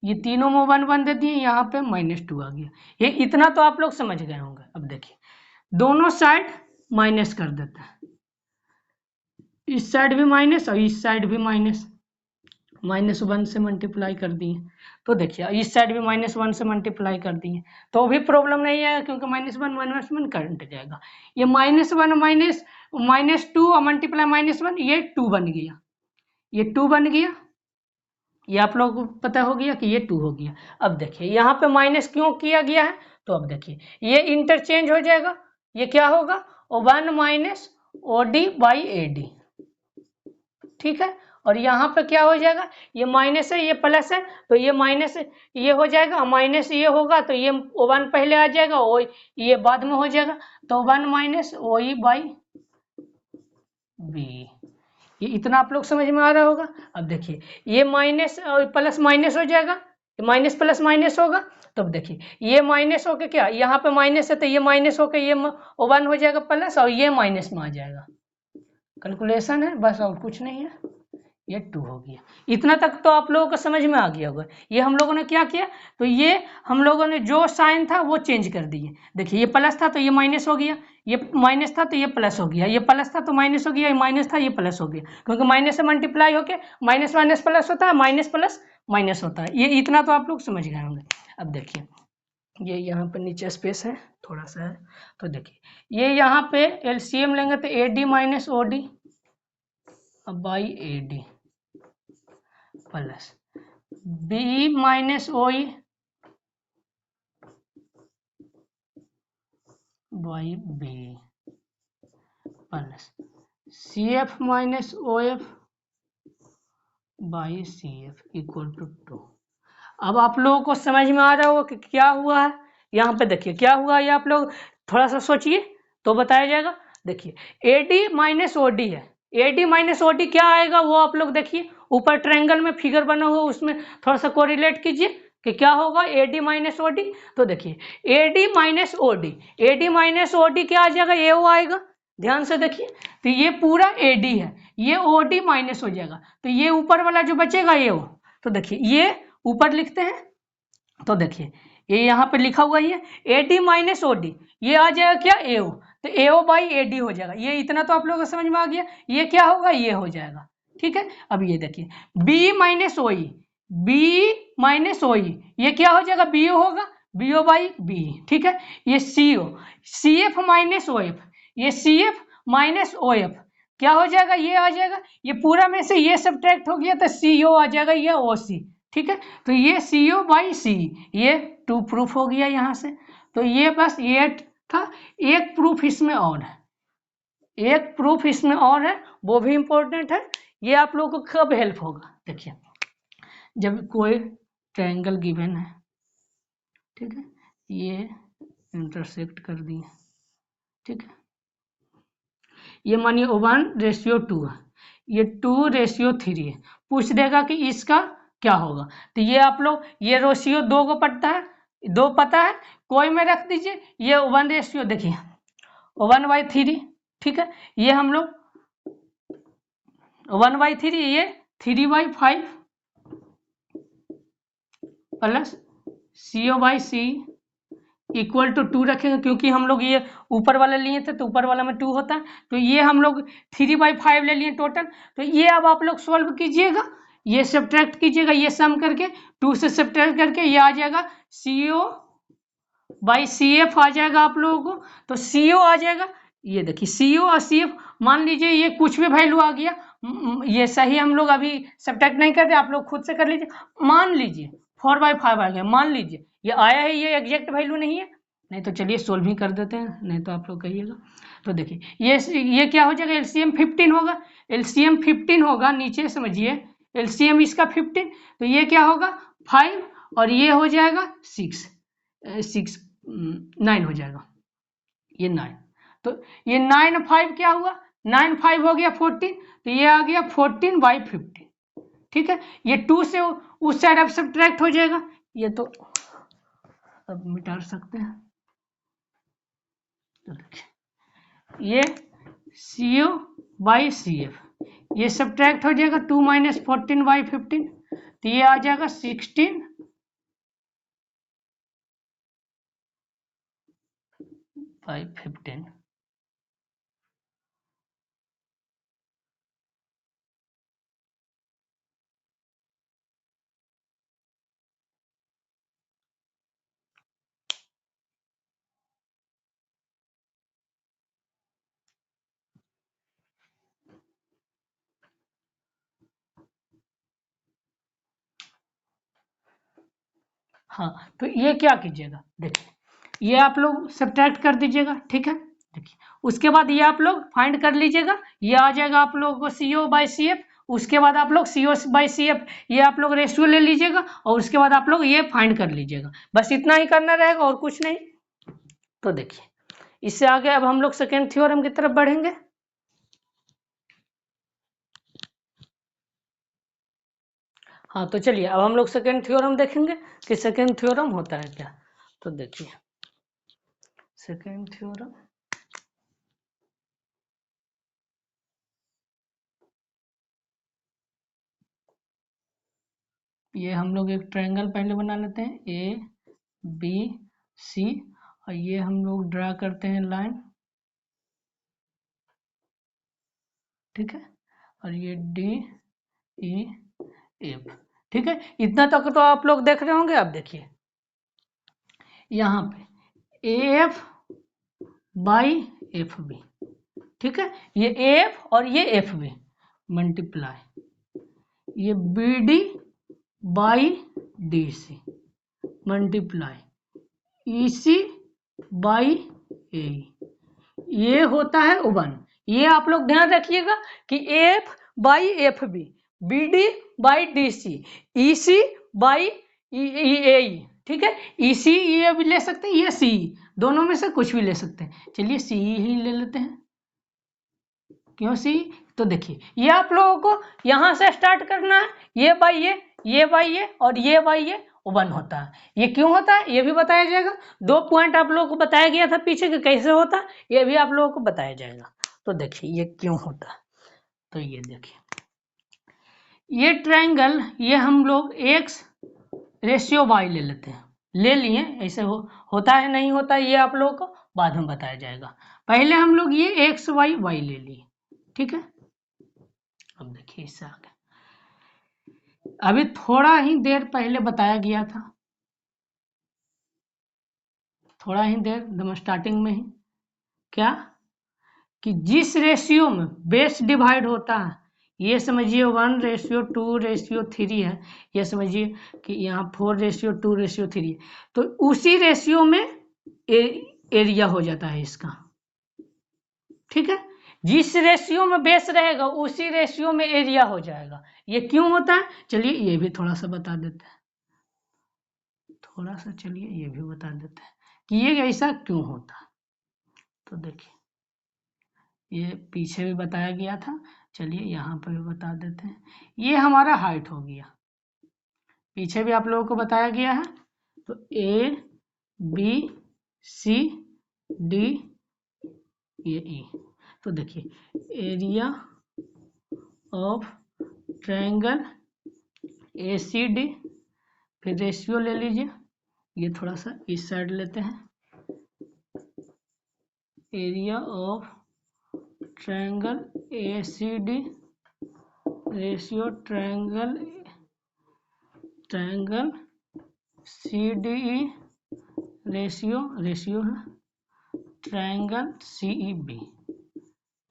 ये तीनों में 1 दे दिए, यहाँ पे -2 आ गया। ये इतना तो आप लोग समझ गए होंगे। अब देखिए दोनों साइड माइनस कर देते हैं, इस साइड भी माइनस और इस साइड भी -1 से मल्टीप्लाई कर दिए। तो देखिए इस साइड भी -1 से मल्टीप्लाई कर दिए, तो भी प्रॉब्लम नहीं है, क्योंकि -1 कट जाएगा। ये -1 -2 और मल्टीप्लाई -1, ये 2 बन गया, ये 2 बन गया, ये आप लोग को पता हो गया कि ये 2 हो गया। अब देखिए यहाँ पे माइनस क्यों किया गया है, तो अब देखिए ये इंटरचेंज हो जाएगा, ये क्या होगा, 1 minus O D by A D, ठीक है। और यहाँ पे क्या हो जाएगा, ये माइनस है ये प्लस है, तो ये माइनस ये हो जाएगा, माइनस ये होगा तो ये 1 पहले आ जाएगा, ओ ये बाद में हो जाएगा, तो 1 minus O E by B. ये इतना आप लोग समझ में आ रहा होगा। अब देखिए ये माइनस और प्लस माइनस हो जाएगा, ये माइनस प्लस माइनस होगा, तो अब देखिए ये माइनस होके क्या, यहाँ पे माइनस है तो ये माइनस होके ये 1 हो जाएगा प्लस, और ये माइनस में आ जाएगा। कैलकुलेशन है बस, और कुछ नहीं है, ये 2 हो गया। इतना तक तो आप लोगों को समझ में आ गया होगा। ये हम लोगों ने क्या किया, तो ये हम लोगों ने जो साइन था वो चेंज कर दिए। देखिए ये प्लस था तो ये माइनस हो गया, ये माइनस था तो ये प्लस हो गया, ये प्लस था तो माइनस हो गया, ये माइनस था ये प्लस हो गया, क्योंकि माइनस से मल्टीप्लाई होके माइनस माइनस प्लस होता है, माइनस प्लस माइनस होता है। ये इतना तो आप लोग समझ गए होंगे। अब देखिए ये यहाँ पे नीचे स्पेस है थोड़ा सा है, तो देखिए ये यहाँ पे एलसीएम लेंगे तो A D minus O D by A D plus B minus O E by B plus C F minus O F by C F equal to 2। अब आप लोगों को समझ में आ रहा होगा कि क्या हुआ है। यहाँ पे देखिए क्या हुआ, ये आप लोग थोड़ा सा सोचिए तो बताया जाएगा। देखिए AD माइनस OD है, AD माइनस OD क्या आएगा वो आप लोग देखिए, ऊपर ट्रायंगल में फिगर बना हुआ उसमें थोड़ा सा कोरिलेट कीजिए कि क्या होगा AD माइनस OD। तो देखिए AD minus OD, AD minus OD क्या आ जाएगा, AO आएगा। ध्यान से देखिए, तो ये पूरा AD है, ये OD माइनस हो जाएगा, तो ये ऊपर वाला जो बचेगा AO। तो देखिए ये ऊपर लिखते हैं, तो देखिए ये यहाँ पे लिखा हुआ ही है AD माइनस OD, ये आ जाएगा क्या AO, तो AO बाई AD हो जाएगा। ये इतना तो आप लोगों को समझ में आ गया, ये क्या होगा, ये हो जाएगा। ठीक है, अब ये देखिए B minus OE, B minus OE ये क्या हो जाएगा, BO होगा, BO बाई B। ठीक है, ये CO, CF माइनस OF, ये CF माइनस OF क्या हो जाएगा, ये आ जाएगा, ये पूरा में से ये सब्ट्रैक्ट हो गया तो CO आ जाएगा, ये OC। ठीक है, तो ये CO बाई C, ये 2 प्रूफ हो गया यहाँ से। तो ये बस ये था, एक प्रूफ इसमें और है, एक प्रूफ इसमें और है, वो भी इंपॉर्टेंट है। ये आप लोगों को कब हेल्प होगा, देखिए जब कोई ट्रायंगल गिवन है, ठीक है, ये इंटरसेक्ट कर दिए, ठीक है, ये मानिए 1:2 है, ये 2:3 है, पूछ देगा कि इसका क्या होगा। तो ये आप लोग ये रेशियो 2 को पढ़ता है, 2 पता है, कोई में रख दीजिए, ये 1:, देखिए 1/3। ठीक है, ये हम लोग 1/3, ये 3/5 प्लस CO/C इक्वल टू 2 रखेंगे, क्योंकि हम लोग ये ऊपर वाला लिए थे तो ऊपर वाला में 2 होता है, तो ये हम लोग 3/5 ले लिए टोटल। तो ये अब आप लोग सॉल्व कीजिएगा, ये सब्ट्रैक्ट कीजिएगा, ये सम करके 2 से सब्ट्रैक्ट करके ये आ जाएगा CO/CF आ जाएगा आप लोगों को। तो CO आ जाएगा, ये देखिए CO और CF, मान लीजिए ये कुछ भी वैल्यू आ गया, ये सही हम लोग अभी सब्ट्रैक्ट नहीं करते, आप लोग खुद से कर लीजिए। मान लीजिए 4/5 आ गया, मान लीजिए ये आया है, ये एग्जैक्ट वैल्यू नहीं है, नहीं तो चलिए सोल्व ही कर देते हैं, नहीं तो आप लोग कहिएगा। तो देखिए ये क्या हो जाएगा, LCM 15 होगा, LCM 15 होगा, नीचे समझिए LCM इसका 15, तो ये क्या होगा 5 और ये हो जाएगा 9 हो जाएगा, ये 9। तो ये 9/5 क्या हुआ, 9/5 हो गया 14, तो ये आ गया 14/15। ठीक है, ये 2 से उस साइड अब सब्ट्रैक्ट हो जाएगा, ये तो अब मिटा सकते हैं। तो देखिए ये CO/CF ये सब्ट्रैक्ट हो जाएगा, 2 - 14/15, तो ये आ जाएगा 16/15। हाँ, तो ये क्या कीजिएगा, देखिए ये आप लोग सब्ट्रैक्ट कर दीजिएगा। ठीक है, देखिए उसके बाद ये आप लोग फाइंड कर लीजिएगा, ये आ जाएगा आप लोगों को CO/CF, उसके बाद आप लोग CO/CF ये आप लोग रेशियो ले लीजिएगा, और उसके बाद आप लोग ये फाइंड कर लीजिएगा, बस इतना ही करना रहेगा और कुछ नहीं। तो देखिए इससे आगे अब हम लोग सेकेंड थ्योरम की तरफ बढ़ेंगे। हाँ, तो चलिए अब हम लोग सेकेंड थ्योरम देखेंगे कि सेकेंड थ्योरम होता है क्या। तो देखिए सेकेंड थ्योरम, ये हम लोग एक ट्रायंगल पहले बना लेते हैं ABC, और ये हम लोग ड्रा करते हैं लाइन, ठीक है, और ये DEF। ठीक है, इतना तक तो आप लोग देख रहे होंगे। अब देखिए यहाँ पे AF/FB, ठीक है, ये AF और ये FB मल्टीप्लाई, ये BD/DC मल्टीप्लाई EC/AE, ये होता है 1। ये आप लोग ध्यान रखिएगा कि AF/FB, BD/DC, EC/AE ए, ठीक है, EC ये भी ले सकते हैं, ये CE, दोनों में से कुछ भी ले सकते हैं। चलिए CE ही ले लेते हैं। क्यों CE? तो देखिए ये आप लोगों को यहाँ से स्टार्ट करना है, ये बाई ये बाई ये और ये बाई ये 1 होता है। ये क्यों होता है ये भी बताया जाएगा। 2 पॉइंट आप लोगों को बताया गया था पीछे कि कैसे होता है, ये भी आप लोगों को बताया जाएगा। तो देखिए ये क्यों होता है, तो ये देखिए ये ट्रायंगल, ये हम लोग X/Y ले लेते हैं, ले लिए, ऐसे होता है नहीं होता है ये आप लोगों को बाद में बताया जाएगा। पहले हम लोग ये XY ले लिए, ठीक है। अब देखिए इससे आगे अभी थोड़ा ही देर पहले बताया गया था, थोड़ा ही देर एकदम स्टार्टिंग में ही, क्या कि जिस रेशियो में बेस डिवाइड होता है, ये समझिए 1:2:3 है, ये समझिए कि यहाँ 4:2:3 है, तो उसी रेशियो में एरिया हो जाता है इसका, ठीक है। जिस रेशियो में बेस रहेगा उसी रेशियो में एरिया हो जाएगा। ये क्यों होता है चलिए ये भी थोड़ा सा बता देते हैं, थोड़ा सा चलिए ये भी बता देते हैं कि ये ऐसा क्यों होता है। तो देखिए ये पीछे भी बताया गया था, चलिए यहाँ पर भी बता देते हैं। ये हमारा हाइट हो गया, पीछे भी आप लोगों को बताया गया है। तो ABCD ये E, तो देखिए एरिया ऑफ ट्रायंगल ACD, फिर रेशियो ले लीजिए, ये थोड़ा सा इस साइड लेते हैं, area of triangle ACD ratio triangle CDE ratio है ट्रायंगल CEB,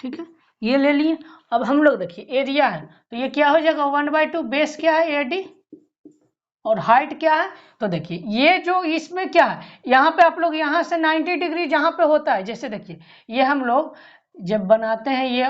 ठीक है। ये ले लिए। अब हम लोग देखिए एरिया है तो ये क्या हो जाएगा 1/2, बेस क्या है AD और हाइट क्या है। तो देखिए ये जो इसमें क्या है, यहाँ पे आप लोग यहाँ से 90 डिग्री जहाँ पे होता है, जैसे देखिए ये हम लोग जब बनाते हैं ये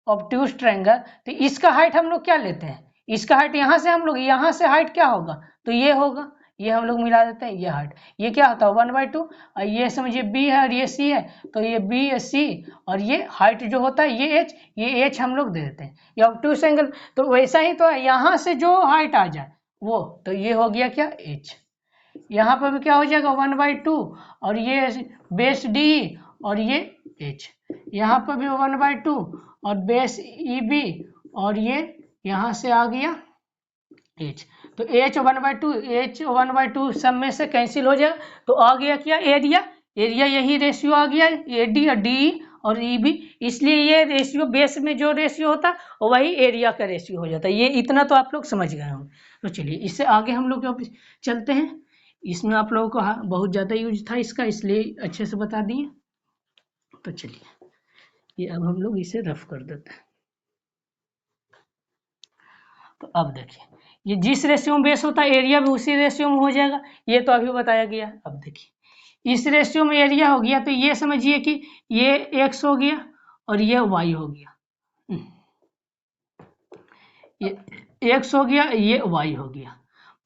ऑब्ट्यूज ट्रायंगल, तो इसका हाइट हम लोग क्या लेते हैं, इसका हाइट यहाँ से हम लोग, यहाँ से हाइट क्या होगा तो ये होगा, ये हम लोग मिला देते हैं, ये हाइट, ये क्या होता है 1/2, और ये समझिए B है और ये C है, तो ये BC और ये हाइट जो होता है ये H हम लोग दे देते हैं, ये ऑब्ट्यूज एंगल। तो वैसा ही तो है, यहाँ से जो हाइट आ जाए वो, तो ये हो गया क्या H, यहाँ पर भी क्या हो जाएगा 1/2 और ये बेस D और ये H, यहाँ पर भी 1/2 और बेस EB और ये यहाँ से आ गया H, तो H 1/2 सब में से कैंसिल हो जाएगा, तो आ गया क्या एरिया, यही रेशियो आ गया AD और DE और EB, इसलिए ये रेशियो बेस में जो रेशियो होता है वही एरिया का रेशियो हो जाता है। ये इतना तो आप लोग समझ गए होंगे। तो चलिए इससे आगे हम लोग चलते हैं, इसमें आप लोगों को बहुत ज़्यादा यूज था इसका, इसलिए अच्छे से बता दिए। तो चलिए ये अब हम लोग इसे रफ कर देते हैं। तो अब देखिए ये जिस रेशियो में बेस होता है एरिया भी उसी रेशियो में हो जाएगा, ये तो अभी बताया गया। अब देखिए इस रेशियो में एरिया हो गया तो ये समझिए कि ये X हो गया और ये Y हो गया, ये X हो गया ये Y हो गया,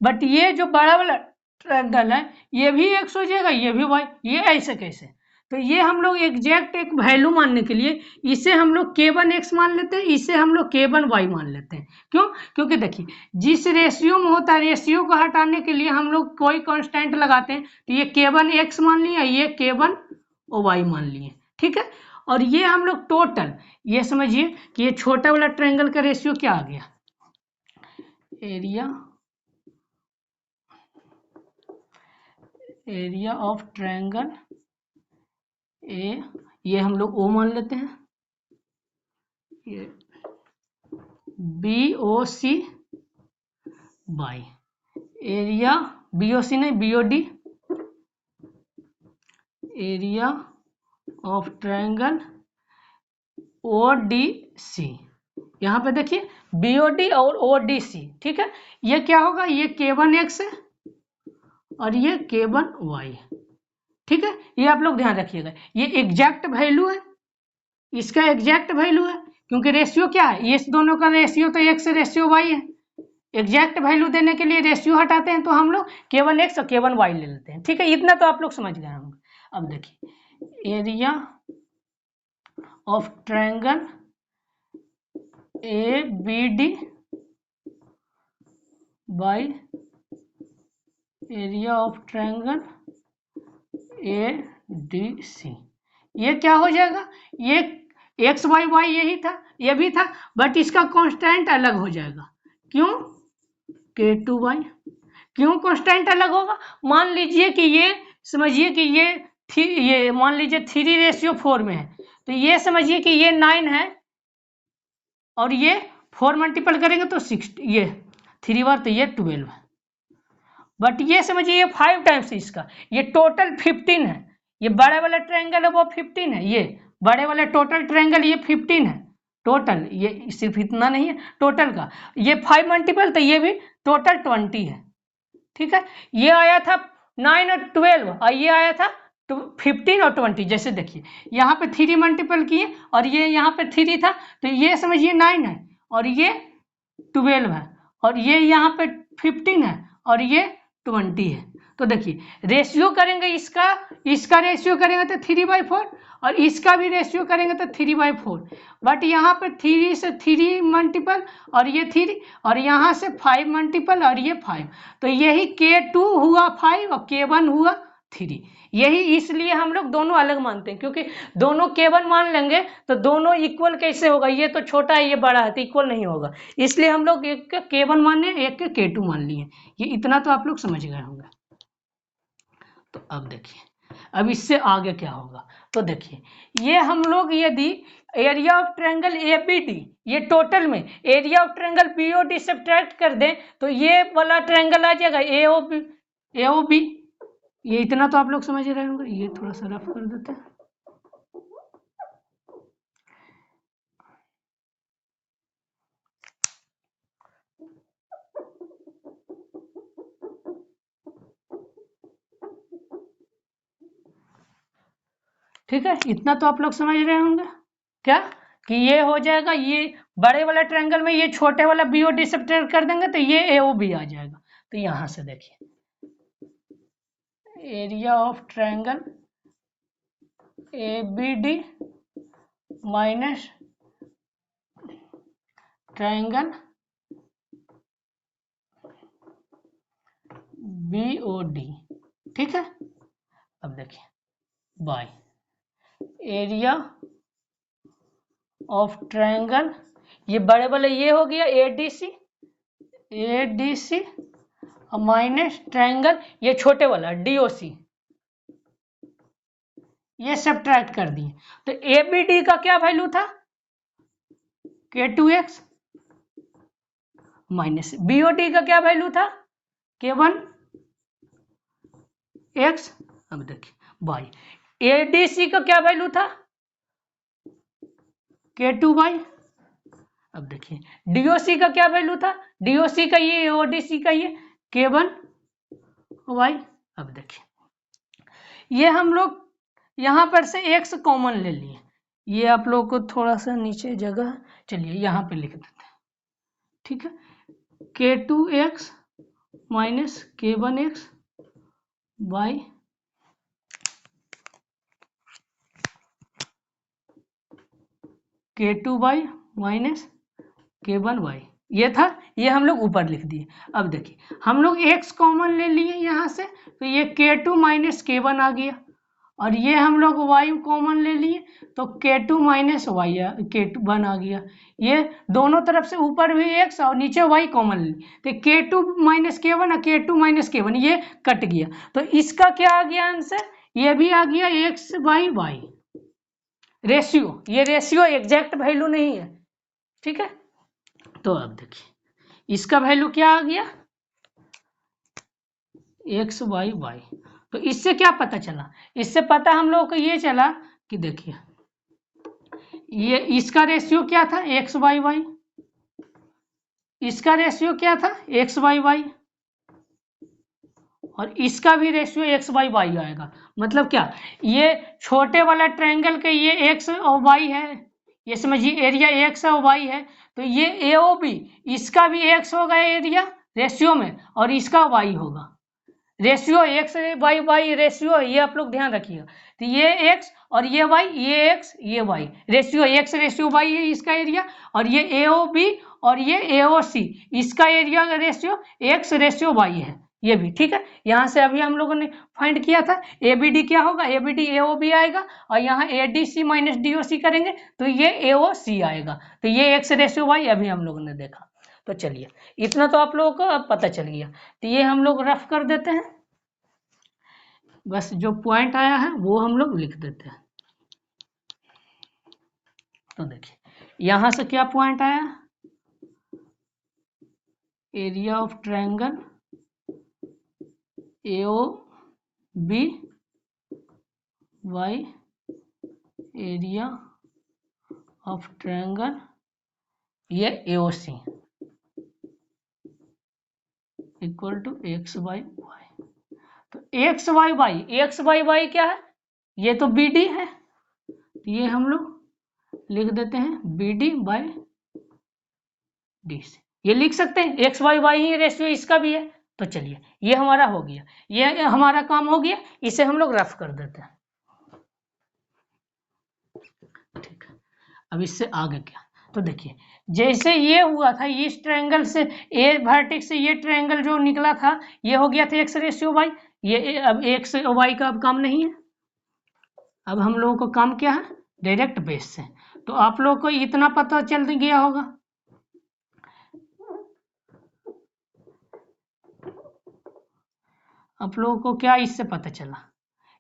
बट ये जो बड़ा वाला ट्रायंगल है ये भी X हो जाएगा ये भी Y, ये ऐसे कैसे, तो ये हम लोग एग्जैक्ट एक वैल्यू मानने के लिए इसे हम लोग K1X मान लेते हैं, इसे हम लोग K1Y मान लेते हैं। क्यों, क्योंकि देखिए जिस रेशियो में होता है रेशियो को हटाने के लिए हम लोग कोई कांस्टेंट लगाते हैं, तो ये K1X मान लिया, ये K1Y मान लिए, ठीक है। और ये हम लोग टोटल ये समझिए कि ये छोटा वाला ट्रायंगल का रेशियो क्या आ गया, एरिया ऑफ ट्रायंगल ये हम लोग O मान लेते हैं, ये BOC बाई एरिया BOC नहीं BOD, area of triangle ODC। यहाँ पे देखिए BOD और ODC, ठीक है। ये क्या होगा, ये K1X है और ये K1Y, ठीक है। ये आप लोग ध्यान रखिएगा, ये एग्जैक्ट वैल्यू है, इसका एग्जैक्ट वैल्यू है, क्योंकि रेशियो क्या है, ये दोनों का रेशियो तो X/Y है, एग्जैक्ट वैल्यू देने के लिए रेशियो हटाते हैं तो हम लोग केवल एक्स और केवल वाई ले लेते हैं। ठीक है, इतना तो आप लोग समझ गए होंगे। अब देखिए area of triangle A B D by area of triangle A D C, ये क्या हो जाएगा, ये एक्स वाई वाई यही था, ये भी था, बट इसका कांस्टेंट अलग हो जाएगा। क्यों, के टू वाई। क्यों कांस्टेंट अलग होगा, मान लीजिए कि ये समझिए कि ये मान लीजिए 3:4 में है, तो ये समझिए कि ये 9 है और ये 4 मल्टीपल करेंगे तो 6, ये 3 बार तो ये 12 है, बट ये समझिए ये 5 टाइम्स इसका, ये टोटल 15 है। ये बड़े वाला ट्रायंगल है वो 15 है, ये बड़े वाले टोटल ट्रायंगल ये 15 है टोटल, ये सिर्फ इतना नहीं है टोटल का, ये 5 मल्टीपल तो ये भी टोटल 20 है। ठीक है, ये आया था 9 और 12 और ये आया था 15 और 20। जैसे देखिए यहाँ पे 3 मल्टीपल किए और ये यहाँ पे 3 था, तो ये समझिए 9 है और ये 12 है और ये यहाँ पे 15 है और ये 20 है। तो देखिए रेशियो करेंगे, इसका रेशियो करेंगे तो 3/4 और इसका भी रेशियो करेंगे तो 3/4, बट यहाँ पे 3 से 3 मल्टीपल और ये 3 और यहाँ से 5 मल्टीपल और ये 5, तो यही K2 हुआ 5 और K1 हुआ 3। यही इसलिए हम लोग दोनों अलग मानते हैं, क्योंकि दोनों K1 मान लेंगे तो दोनों इक्वल कैसे होगा, ये तो छोटा है ये बड़ा है तो इक्वल नहीं होगा, इसलिए हम लोग एक का K1 मान लिए एक का K2 मान लिए। ये इतना तो आप लोग समझ गए होंगे। तो अब देखिए अब इससे आगे क्या होगा, तो देखिए ये हम लोग यदि एरिया ऑफ ट्रायंगल एबीडी, ये टोटल में area of triangle BOD subtract कर दें तो ये वाला ट्रायंगल आ जाएगा एओबी। ये इतना तो आप लोग समझ रहे होंगे, ये थोड़ा सा रफ कर देते हैं। ठीक है, इतना तो आप लोग समझ रहे होंगे क्या, कि ये हो जाएगा, ये बड़े वाला ट्रायंगल में ये छोटे वाला बीओडी सब्ट्रैक्ट कर देंगे तो ये एओबी आ जाएगा। तो यहां से देखिए area of triangle ABD minus triangle BOD. ठीक है, अब देखिए बाय एरिया ऑफ ट्रायंगल, ये बड़े वाले ये हो गया एडीसी माइनस ट्रायंगल ये छोटे वाला डीओसी, ये सब्ट्रैक्ट कर दिए। तो एबीडी का क्या वैल्यू था, K2x माइनस बीओडी का क्या वैल्यू था, K1x। अब देखिए बाई एडीसी का क्या वैल्यू था, K2y। अब देखिए डीओसी का क्या वैल्यू था, डीओसी का ये ओडीसी का ये K1y। अब देखिए ये हम लोग यहाँ पर से x कॉमन ले लिए, ये आप लोग को थोड़ा सा नीचे जगह, चलिए यहाँ पे लिख देते हैं। ठीक है, K2x minus K1x by K2y minus K1y, ये था, ये हम लोग ऊपर लिख दिए। अब देखिए हम लोग x कॉमन ले लिए यहाँ से, तो ये K2 माइनस K1 आ गया और ये हम लोग y कॉमन ले लिए तो K2 माइनस वाई K1 आ गया। ये दोनों तरफ से ऊपर भी x और नीचे y कॉमन ले लिए तो K2 माइनस K1 और K2 माइनस K1 ये कट गया, तो इसका क्या आ गया आंसर, ये भी आ गया x/y रेशियो। ये रेशियो एग्जैक्ट वैल्यू नहीं है। ठीक है, तो अब देखिए इसका वैल्यू क्या आ गया x/y। तो इससे क्या पता चला, इससे पता हम लोगों को ये चला कि देखिए ये इसका रेशियो क्या था x/y, इसका रेशियो क्या था x/y और इसका भी रेशियो x/y आएगा। मतलब क्या, ये छोटे वाला ट्रायंगल के ये x और y है, ये समझिए एरिया एक्स और वाई है, तो ये ए ओ बी, इसका भी एक्स होगा एरिया रेशियो में, और इसका वाई होगा ratio, X Y Y ratio, ये आप लोग ध्यान रखिएगा। तो ये एक्स और ये वाई, ये एक्स ये Y ratio, X ratio Y है इसका एरिया, और ये ए ओ बी और ये ए ओ सी, इसका area ratio X ratio Y है, ये भी ठीक है। यहाँ से अभी हम लोगों ने फाइंड किया था ए बी डी क्या होगा, A B D A O B आएगा, और यहाँ A D C minus D O C करेंगे तो ये ए ओ सी आएगा, तो ये एक्स रेशियो वाई अभी हम लोगों ने देखा। तो चलिए इतना तो आप लोगों को अब पता चल गया, तो ये हम लोग रफ कर देते हैं, बस जो पॉइंट आया है वो हम लोग लिख देते हैं। तो देखिए यहां से क्या पॉइंट आया, area of triangle A O B by area of triangle ये A O C equal to X by Y. तो X Y Y, X Y Y क्या है, ये तो बी डी है, तो ये हम लोग लिख देते हैं B D by D C, ये लिख सकते हैं, एक्स वाई वाई ही रेशियो इसका भी है। तो चलिए ये हमारा हो गया, ये हमारा काम हो गया, इसे हम लोग रफ कर देते हैं। ठीक है, अब इससे आगे क्या, तो देखिए जैसे ये हुआ था इस ट्रायंगल से, ए वर्टेक्स से ये ट्रायंगल जो निकला था ये हो गया था एक्स रेशियो वाई, ये अब एक्स वाई का अब काम नहीं है, अब हम लोगों को काम क्या है, डायरेक्ट बेस से। तो आप लोग को इतना पता चल गया होगा, आप लोगों को क्या इससे पता चला,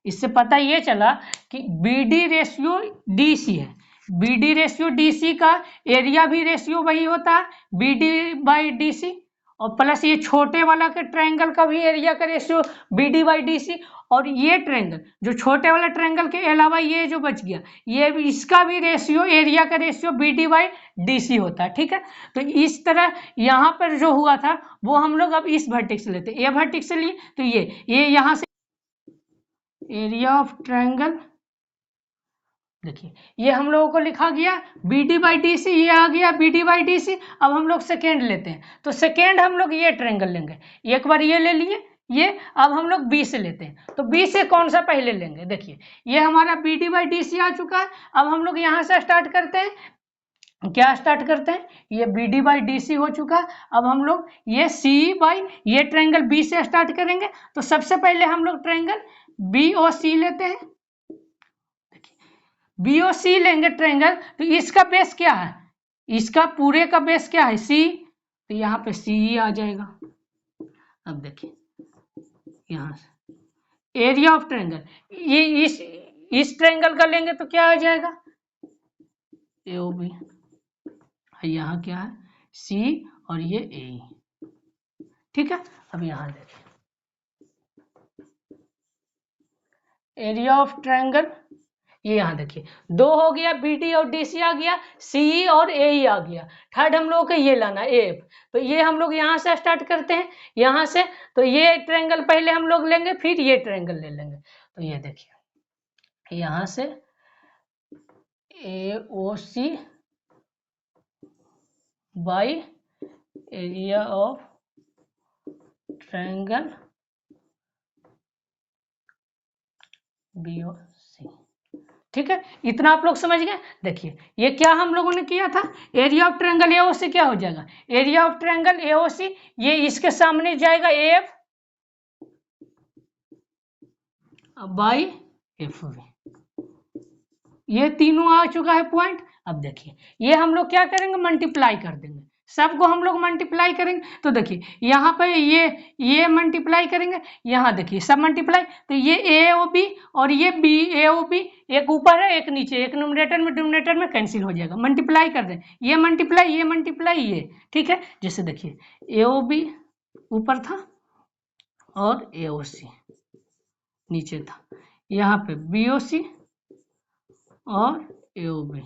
इससे पता ये चला कि B D ratio D C है, B D ratio D C का एरिया भी रेशियो वही होता है B D by D C, और प्लस ये छोटे वाला के ट्रायंगल का भी एरिया का ratio B D by D C, और ये ट्रायंगल जो छोटे वाला ट्रायंगल के अलावा ये जो बच गया ये इसका भी रेशियो, एरिया का ratio B D by D C होता है। ठीक है, तो इस तरह यहाँ पर जो हुआ था वो हम लोग अब इस वर्टेक्स से लेते, ए वर्टेक्स से लिए, तो ये यहाँ से एरिया ऑफ ट्रायंगल, देखिए ये हम लोगों को लिखा गया B D by D C, ये आ गया B D by D C. अब हम लोग सेकेंड लेते हैं, तो सेकेंड हम लोग ये ट्रायंगल लेंगे, एक बार ये ले लिए ये, अब हम लोग बी से लेते हैं, तो बी से कौन सा पहले लेंगे, देखिए ये हमारा B D by D C आ चुका है। अब हम लोग यहाँ से स्टार्ट करते हैं, क्या स्टार्ट करते हैं, ये B D by D C हो चुका है, अब हम लोग ये सी बाई ये ट्रायंगल बी से स्टार्ट करेंगे। तो सबसे पहले हम लोग ट्रायंगल बी ओ सी लेते हैं, बी ओ सी लेंगे ट्रायंगल, तो इसका बेस क्या है, इसका पूरे का बेस क्या है सी, तो यहाँ पे सी ही आ जाएगा। अब देखिए यहाँ से एरिया ऑफ ट्रायंगल, ये इस ट्रायंगल का लेंगे तो क्या आ जाएगा ए ओ बी, यहाँ क्या है सी और ये ए, ठीक है। अब यहाँ देखिए एरिया ऑफ ट्रायंगल, ये यहाँ देखिए दो हो गया, बी डी और डी सी आ गया, सी और ए ही आ गया, थर्ड हम लोग को ये लाना एफ। तो ये हम लोग यहाँ से स्टार्ट करते हैं, यहाँ से तो ये ट्रायंगल पहले हम लोग लेंगे, फिर ये ट्रायंगल ले लेंगे। तो ये देखिए यहाँ से A O C by area of triangle B O C, ठीक है, इतना आप लोग समझ गए। देखिए ये क्या हम लोगों ने किया था, area of triangle A O सी क्या हो जाएगा, area of triangle A O सी, ये इसके सामने जाएगा एफ बाई एफ बी, ये तीनों आ चुका है पॉइंट। अब देखिए ये हम लोग क्या करेंगे, मल्टीप्लाई कर देंगे, सबको हम लोग मल्टीप्लाई करेंगे। तो देखिए यहाँ पे ये मल्टीप्लाई करेंगे, यहाँ देखिए सब मल्टीप्लाई, तो ये ए ओ बी और ये बी ए ओ बी, एक ऊपर है एक नीचे, एक न्यूमरेटर में डिनोमिनेटर में कैंसिल हो जाएगा, मल्टीप्लाई कर दें, ये मल्टीप्लाई ये, ठीक है। जैसे देखिए ए ओ बी ऊपर था और ए ओ सी नीचे था, यहाँ पे बी ओ सी और ए ओ बी,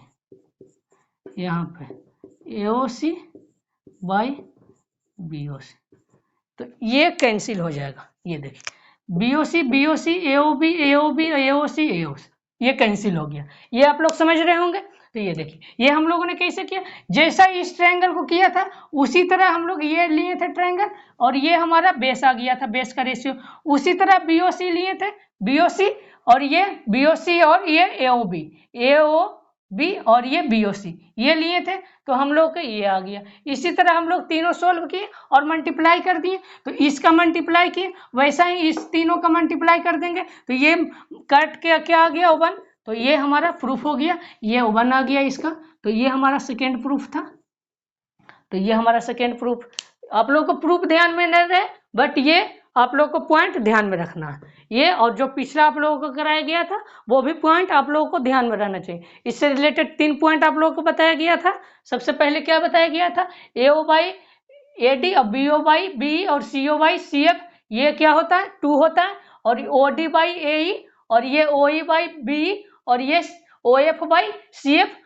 यहाँ पे ए O C by B O सी, तो ये कैंसिल हो जाएगा। ये देखिए B O C A O B A O B A O सी, ये कैंसिल हो गया, ये आप लोग समझ रहे होंगे। तो ये देखिए ये हम लोगों ने कैसे किया, जैसा इस ट्रायंगल को किया था उसी तरह हम लोग ये लिए थे ट्रायंगल, और ये हमारा बेस आ गया था, बेस का रेशियो। उसी तरह बीओसी लिए थे, बीओसी और ये बीओसी और ये एओबी, एओबी और ये बीओसी ये लिए थे, तो हम लोग का ये आ गया। इसी तरह हम लोग तीनों सोल्व किए और मल्टीप्लाई कर दिए, तो इसका मल्टीप्लाई किए, वैसा ही इस तीनों का मल्टीप्लाई कर देंगे, तो ये कट के क्या आ गया 1, तो ये हमारा प्रूफ हो गया, ये 1 आ गया इसका। तो ये हमारा सेकेंड प्रूफ था, तो ये हमारा सेकेंड प्रूफ। आप लोग को प्रूफ ध्यान में नहीं रहे, बट ये आप लोग को पॉइंट ध्यान में रखना है ये, और जो पिछला आप लोगों को कराया गया था वो भी पॉइंट आप लोगों को ध्यान में रहना चाहिए। इससे रिलेटेड 3 पॉइंट आप लोगों को बताया गया था। सबसे पहले क्या बताया गया था, एओ बाई एडी और बीओ बाई बी और सीओ बाई सीएफ, ये क्या होता है 2 होता है, और ओडी बाई एई और ये ओई बाई बी और ये ओएफ बाई सीएफ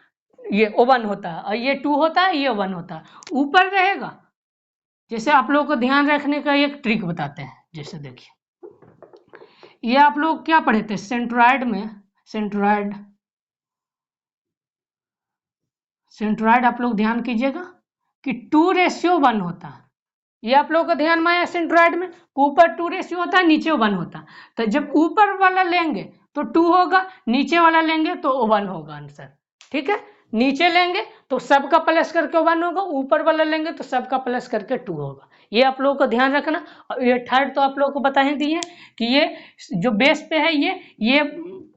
ये 1 होता है, और ये 2 होता है, ये 1 होता है। ऊपर रहेगा, जैसे आप लोगों को ध्यान रखने का एक ट्रिक बताते हैं। जैसे देखिए ये आप लोग क्या पढ़े थे सेंट्रॉइड में, सेंट्रॉइड आप लोग ध्यान कीजिएगा कि 2:1 होता है। ये आप लोगों को ध्यान में आया, सेंट्रॉइड में ऊपर 2 होता है, नीचे 1 होता है। तो जब ऊपर वाला लेंगे तो 2 होगा, नीचे वाला लेंगे तो 1 होगा आंसर। ठीक है, नीचे लेंगे तो सबका प्लस करके 1 होगा, ऊपर वाला लेंगे तो सबका प्लस करके 2 होगा। ये आप लोगों को ध्यान रखना। और ये थर्ड तो आप लोगों को बता ही दिए कि ये जो बेस पे है ये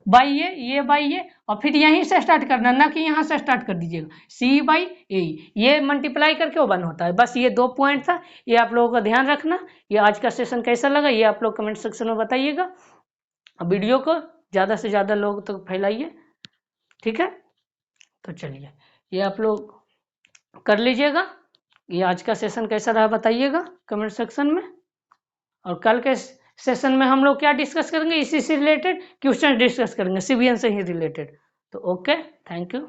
बाई ये बाई ये, और फिर यहीं से स्टार्ट करना, ना कि यहाँ से स्टार्ट कर दीजिएगा। सी बाई ए ये मल्टीप्लाई करके 1 होता है। बस ये 2 पॉइंट था, ये आप लोगों का ध्यान रखना। ये आज का सेशन कैसा लगा ये आप लोग कमेंट सेक्शन में बताइएगा। वीडियो को ज़्यादा से ज़्यादा लोग तक तो फैलाइए, ठीक है। तो चलिए ये आप लोग कर लीजिएगा। ये आज का सेशन कैसा रहा बताइएगा कमेंट सेक्शन में। और कल के सेशन में हम लोग क्या डिस्कस करेंगे, इसी से रिलेटेड क्वेश्चन डिस्कस करेंगे, सीबीएन से ही रिलेटेड। तो ओके, थैंक यू।